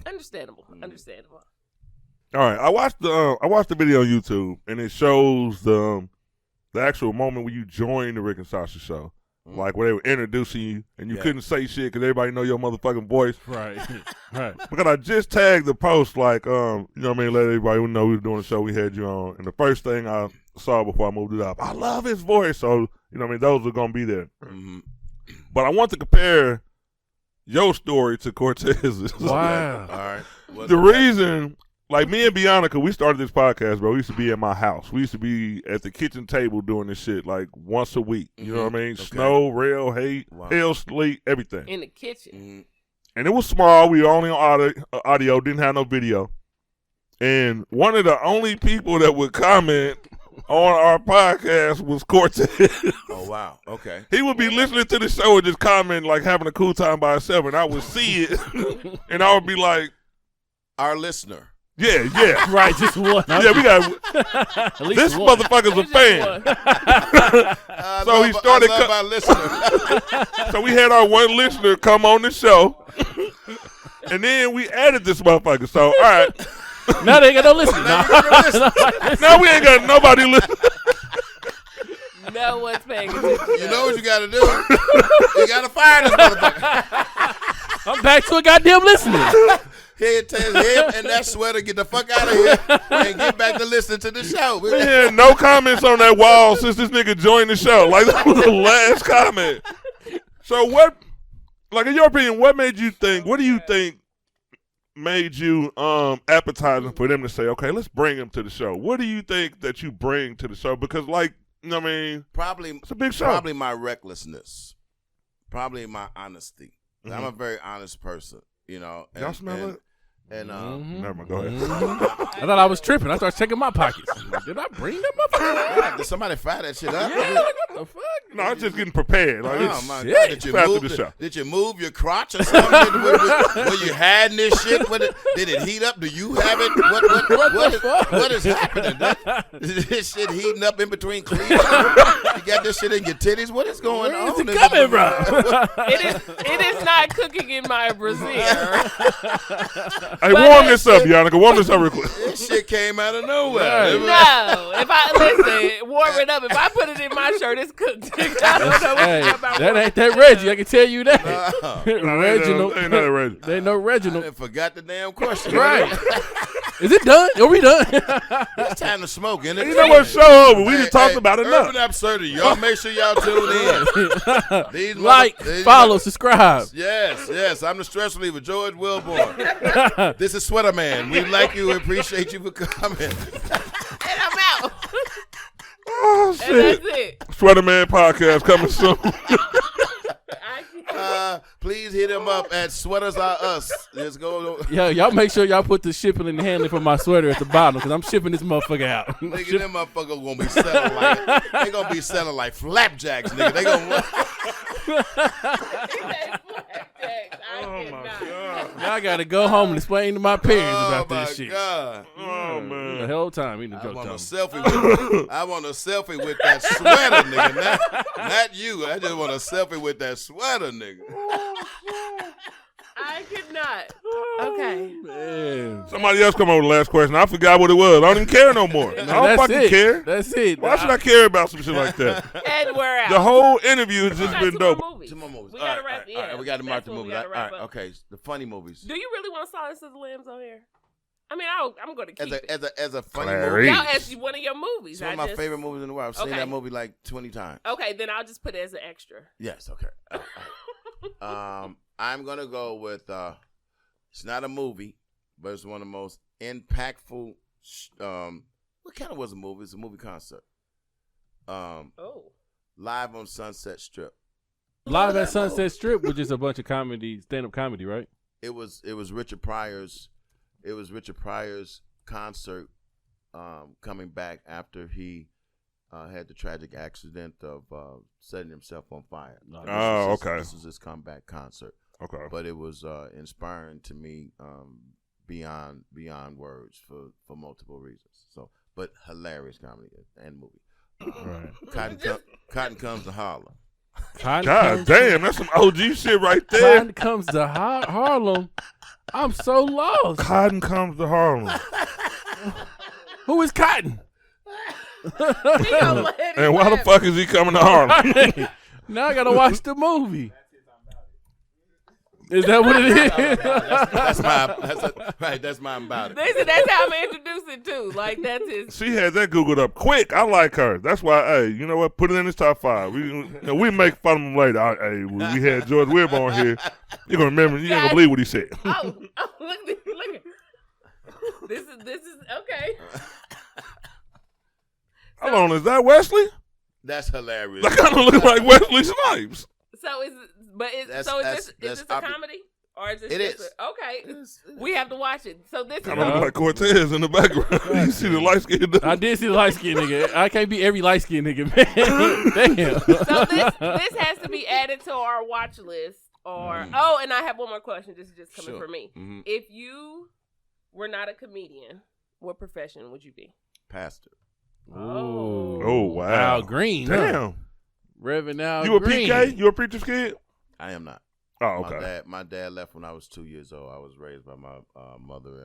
Understandable. Understandable. All right, I watched the video on YouTube, and it shows the actual moment when you joined the Rick and Sasha show. Like where they were introducing you, and you couldn't say shit because everybody know your motherfucking voice. Right. Because I just tagged the post, like, let everybody know we were doing the show, we had you on. And the first thing I saw before I moved it up, I love his voice. So, those are going to be there. Mm-hmm. But I want to compare your story to Cortez's. Wow. All right. The reason... Like me and Bianca, we started this podcast, bro. We used to be at my house. We used to be at the kitchen table doing this shit like once a week. You know what I mean? Okay. Snow, rail, hail, sleet, everything. In the kitchen. Mm-hmm. And it was small. We were only on audio, didn't have no video. And one of the only people that would comment on our podcast was Cortez. Oh, wow. Okay. He would be listening to the show and just comment, like, having a cool time by himself, and I would see it, and I would be like, our listener. Yeah. Right, just one. Yeah, we got At least this one. motherfucker's a fan. So he started. I love our listener. So we had our one listener come on the show, and then we added this motherfucker. So all right, Now they ain't got no listening. now we ain't got nobody listening. No one's paying attention. You know what you got to do? You got to fire this motherfucker. I'm back to a goddamn listening. Here it tells him and that sweater, get the fuck out of here and get back to listening to the show. We had no comments on that wall since this nigga joined the show. Like, that was the last comment. So what, like, in your opinion, what do you think made you appetizing for them to say, okay, let's bring him to the show? What do you think that you bring to the show? Because, like, you know what I mean? Probably, it's a big show. Probably my recklessness. Probably my honesty. Mm-hmm. I'm a very honest person, you know. Y'all smell it? And never mind, go ahead. I thought I was tripping. I started checking my pockets. Did I bring that motherfucker? Did somebody fire that shit up? Yeah, like, what the fuck? No, I'm just getting prepared. Like, Oh my God! Did you move your crotch or something? Were you hiding this shit? Did it heat up? Do you have it? What is happening? This shit heating up in between cleavage? You got this shit in your titties? What is going on? Where's it coming from? It is not cooking in my brassiere. Hey, warm this up, Yannicka. Warm this up real quick. This shit came out of nowhere. No, if I listen, warm it up. If I put it in my shirt, it's cooked. I don't know Hey, what about that ain't that Reggie. I can tell you that. Reginald. Ain't no Reginald. They ain't no Reginald. I forgot the damn question. Right. Is it done? Are we done? It's time to smoke, isn't it? You know what? Show over. We just talked about enough. Urban Absurdity. Y'all make sure y'all tune in. Like, follow, subscribe. Yes. I'm the stress reliever, George Willborn. This is Sweater Man. We like you. We appreciate you for coming. And I'm out. Oh, shit. And that's it. Sweater Man podcast coming soon. Please hit him up at Sweaters Are Us. Let's go. Yeah, y'all make sure y'all put the shipping and handling for my sweater at the bottom because I'm shipping this motherfucker out. Nigga, them motherfuckers gonna be selling like they gonna be selling like flapjacks, nigga. They gonna. Oh my God. Y'all gotta go home and explain to my parents about this shit. God. Oh man. The whole time eating the I joke want a time. selfie with that sweater, nigga. Not you. I just want a selfie with that sweater, nigga. I could not. Okay. Man. Somebody else come on with the last question. I forgot what it was. I don't even care no more. I don't fucking care. That's it. Why should I care about some shit like that? And we're out. The whole interview has just been dope. Two more movies. We gotta wrap. All right, we gotta mark the movies. All right, up. okay. The funny movies. Do you really want Silence of the Lambs on here? I mean, I'm going to keep it. As a funny Clarice. movie. Y'all asked one of your movies. It's one of my favorite movies in the world. I've seen that movie like 20 times. Okay, then I'll just put it as an extra. Yes, okay. I'm going to go with, it's not a movie, but it's one of the most impactful, what kind of was a movie? It's a movie concert. Live on Sunset Strip. Live at Sunset Strip, which is a bunch of comedy, stand-up comedy, right? It was Richard Pryor's. It was Richard Pryor's concert coming back after he had the tragic accident of setting himself on fire. Okay. This was his comeback concert. Okay. But it was inspiring to me beyond words for multiple reasons. So, but hilarious comedy and movie. Right. Cotton Comes to Harlem. God damn, that's some OG shit right there. Cotton Comes to Harlem. I'm so lost. Cotton Comes to Harlem. Who is Cotton? And why the fuck is he coming to Harlem? Now I gotta watch the movie. Is that what it is? That's my about it. Listen, that's how I'm introducing too. Like that's his. She had that Googled up quick. I like her. That's why, hey, you know what? Put it in his top 5. We make fun of him later. Hey, we had George Willborn here. You're gonna remember. You ain't gonna believe what he said. Oh, look at this is okay. Hold on, is that Wesley? That's hilarious. That kind of look like Wesley Snipes. So is this a comedy? Or is it just okay? We have to watch it. So this kind of look like Cortez in the background. You see the light skinned dude. I did see the light skinned nigga. I can't be every light skinned nigga, man. Damn. So this has to be added to our watch list. Or and I have one more question. This is just coming from me. Mm-hmm. If you were not a comedian, what profession would you be? Pastor. Oh wow. Al Green. Damn. Huh? Reverend Al You a Green. PK? You a preacher's kid? I am not. Oh, okay. My dad left when I was 2 years old. I was raised by my mother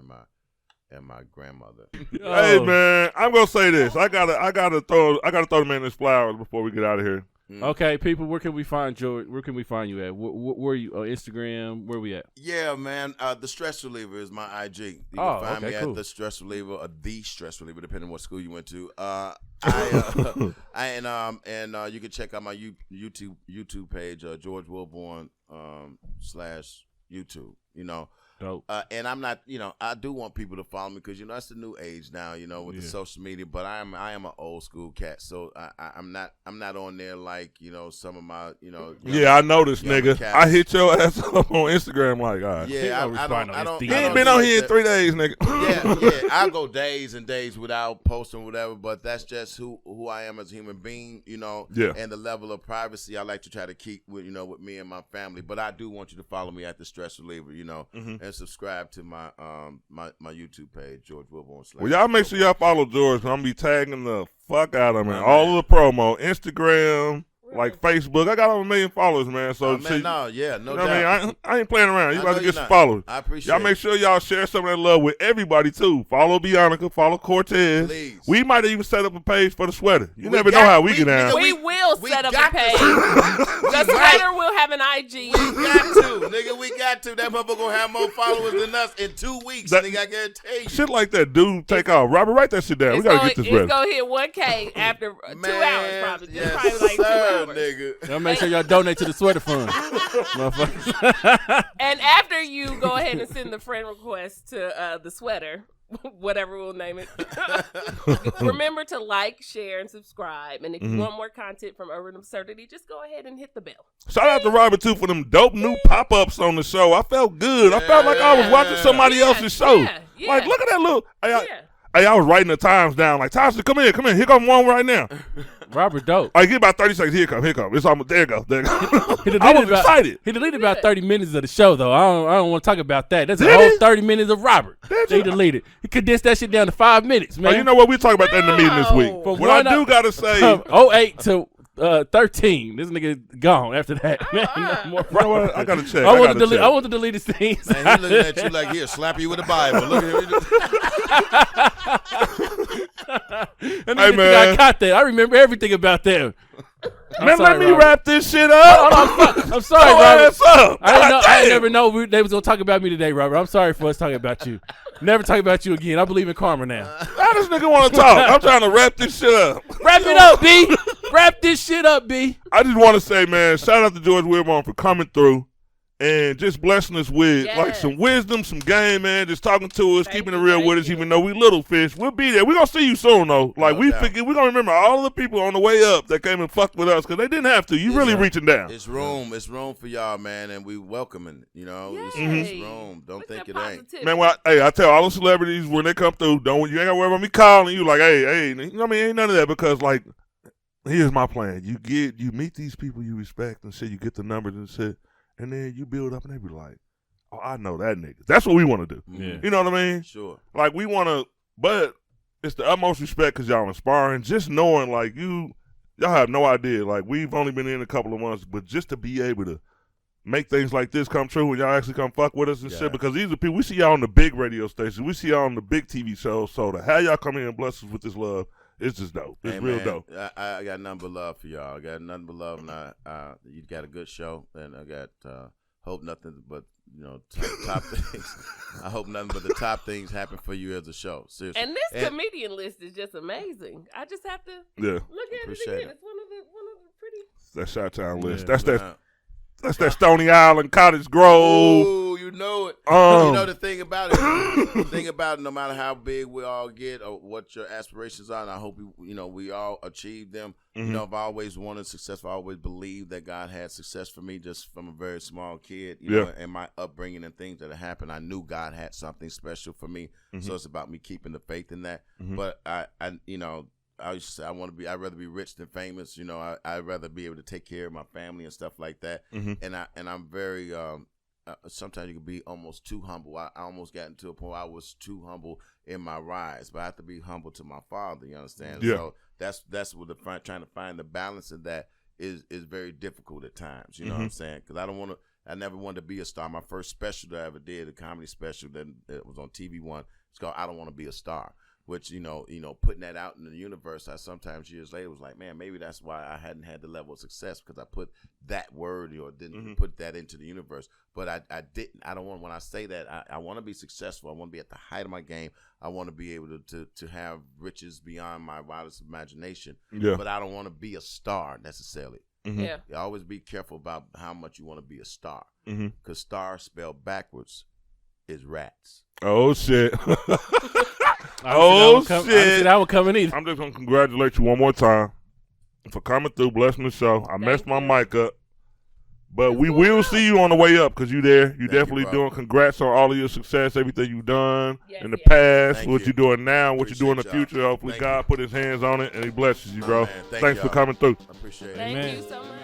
and my grandmother. Hey man, I'm gonna say this. I gotta throw the man his flowers before we get out of here. Okay, people, where can we find George? Where can we find you at? Where are you? Instagram? Where we at? Yeah, man. The Stress Reliever is my IG. You can find me at the Stress Reliever or the Stress Reliever, depending on what school you went to. You can check out my YouTube page, George Willborn /YouTube. You know. Dope. And I'm not, I do want people to follow me because that's the new age now, with the social media. But I am an old school cat, so I'm not on there like some of my Yeah, I noticed, nigga. Cats. I hit your ass up on Instagram like, all right. Yeah, I don't. He ain't been on here in 3 days, nigga. Yeah. I go days and days without posting whatever, but that's just who I am as a human being, Yeah. And the level of privacy I like to try to keep with with me and my family. But I do want you to follow me at the Stress Reliever, and subscribe to my my YouTube page, George Willborn. Well, y'all make sure y'all follow George. I'm gonna be tagging the fuck out of him, man. All of the promo, Instagram, like Facebook. I got over 1 million followers, man. So no doubt. I mean, I ain't playing around. You about to get some followers. I appreciate y'all. Make sure y'all share some of that love with everybody too. Follow Bianca. Follow Cortez. Please. We might even set up a page for the sweater. You never know how we get down. We will set up a page. The sweater will have an IG. We got to, nigga. We got to. That motherfucker gonna have more followers than us in 2 weeks. Nigga, I guarantee you. Shit like that, dude. Take off. Robert, write that shit down. We gotta get this ready. It's gonna hit 1K after 2 hours, probably. Yes, probably like 2 hours. Nigga. Y'all make sure y'all donate to the sweater fund. And after you go ahead and send the friend request to the sweater, whatever we'll name it, remember to like, share, and subscribe. And if you want more content from Urban Absurdity, just go ahead and hit the bell. Shout out to Robert too for them dope new pop-ups on the show. I felt good. I felt like I was watching somebody else's show. Like, look at that little. Hey, I was writing the times down. Like, Tasha, come in. Here come one right now. Robert dope. All right, get about 30 seconds. Here come. It's almost, there you go. I was excited. He deleted about 30 minutes of the show, though. I don't want to talk about that. That's a whole 30 minutes of Robert. He deleted. He condensed that shit down to 5 minutes, man. Oh, you know what? We'll talk about that in the meeting this week. What I do got to say. 08 to 13. This nigga gone after that. I got to check. I want to delete his things. Man, he looking at you like, here, slap you with the Bible. Look at him. Hey, man. I got that. I remember everything about that. Man, let me wrap this shit up. I'm sorry, Robert. I never know they was going to talk about me today, Robert. I'm sorry for us talking about you. Never talk about you again. I believe in karma now. How does nigga want to talk? I'm trying to wrap this shit up. Wrap it up, B. Wrap this shit up, B. I just want to say, man, shout out to George Willborn for coming through and just blessing us with like some wisdom, some game, man. Just talking to us, keeping it real with us, even though we little fish. We'll be there. We're going to see you soon, though. Like, we're going to remember all the people on the way up that came and fucked with us because they didn't have to. You really reaching down. It's room for y'all, man, and we welcoming, It's room. Don't think it ain't. Man, I tell all the celebrities when they come through, you ain't got to worry about me calling you like, hey, you know what I mean? Ain't none of that because, like, here's my plan. You meet these people you respect and shit. You get the numbers and shit. And then you build up and they be like, oh, I know that nigga. That's what we want to do. Yeah. You know what I mean? Sure. Like, we want to, but it's the utmost respect because y'all inspiring. Just knowing, like, y'all have no idea. Like, we've only been in a couple of months, but just to be able to make things like this come true and y'all actually come fuck with us and shit, because these are people, we see y'all on the big radio stations. We see y'all on the big TV shows. So to have y'all come in and bless us with this love, it's just dope. It's real dope. I got nothing but love for y'all. I got nothing but love, and you got a good show, and I got hope nothing but top things. I hope nothing but the top things happen for you as a show. Seriously. And this comedian list is just amazing. I just have to look at it again. It's one of the pretty. That Chi-Town list. That's that Stony Island, Cottage Grove. Oh, you know it. You know the thing about it. No matter how big we all get or what your aspirations are, and I hope we all achieve them. Mm-hmm. You know, I've always wanted success. I always believed that God had success for me just from a very small kid. You know, and my upbringing and things that have happened, I knew God had something special for me. Mm-hmm. So it's about me keeping the faith in that. Mm-hmm. But I used to say I'd rather be rich than famous. You know, I'd rather be able to take care of my family and stuff like that. Mm-hmm. And I'm very sometimes you can be almost too humble. I almost got into a point where I was too humble in my rise, but I have to be humble to my father. You understand? Yeah. So that's what trying to find the balance of that is very difficult at times. You know what I'm saying? Because I never wanted to be a star. My first special that I ever did, a comedy special that was on TV One, it's called "I Don't Want to Be a Star." Which, putting that out in the universe, I sometimes years later was like, man, maybe that's why I hadn't had the level of success because I put that word or didn't put that into the universe. But I didn't. I don't want, when I say that, I want to be successful. I want to be at the height of my game. I want to be able to have riches beyond my wildest imagination. Yeah. But I don't want to be a star necessarily. Mm-hmm. Yeah. You always be careful about how much you want to be a star. Mm-hmm. Because star spelled backwards is rats. Oh, shit. I didn't see that one coming either. I'm just going to congratulate you one more time for coming through, blessing the show. I messed my mic up. But we will see you on the way up because you there. You definitely doing. Congrats on all of your success, everything you've done in the past, what you're doing now, what you're doing in the future. Hopefully God put his hands on it and he blesses you, bro. Thanks for coming through. I appreciate it. Thank you so much.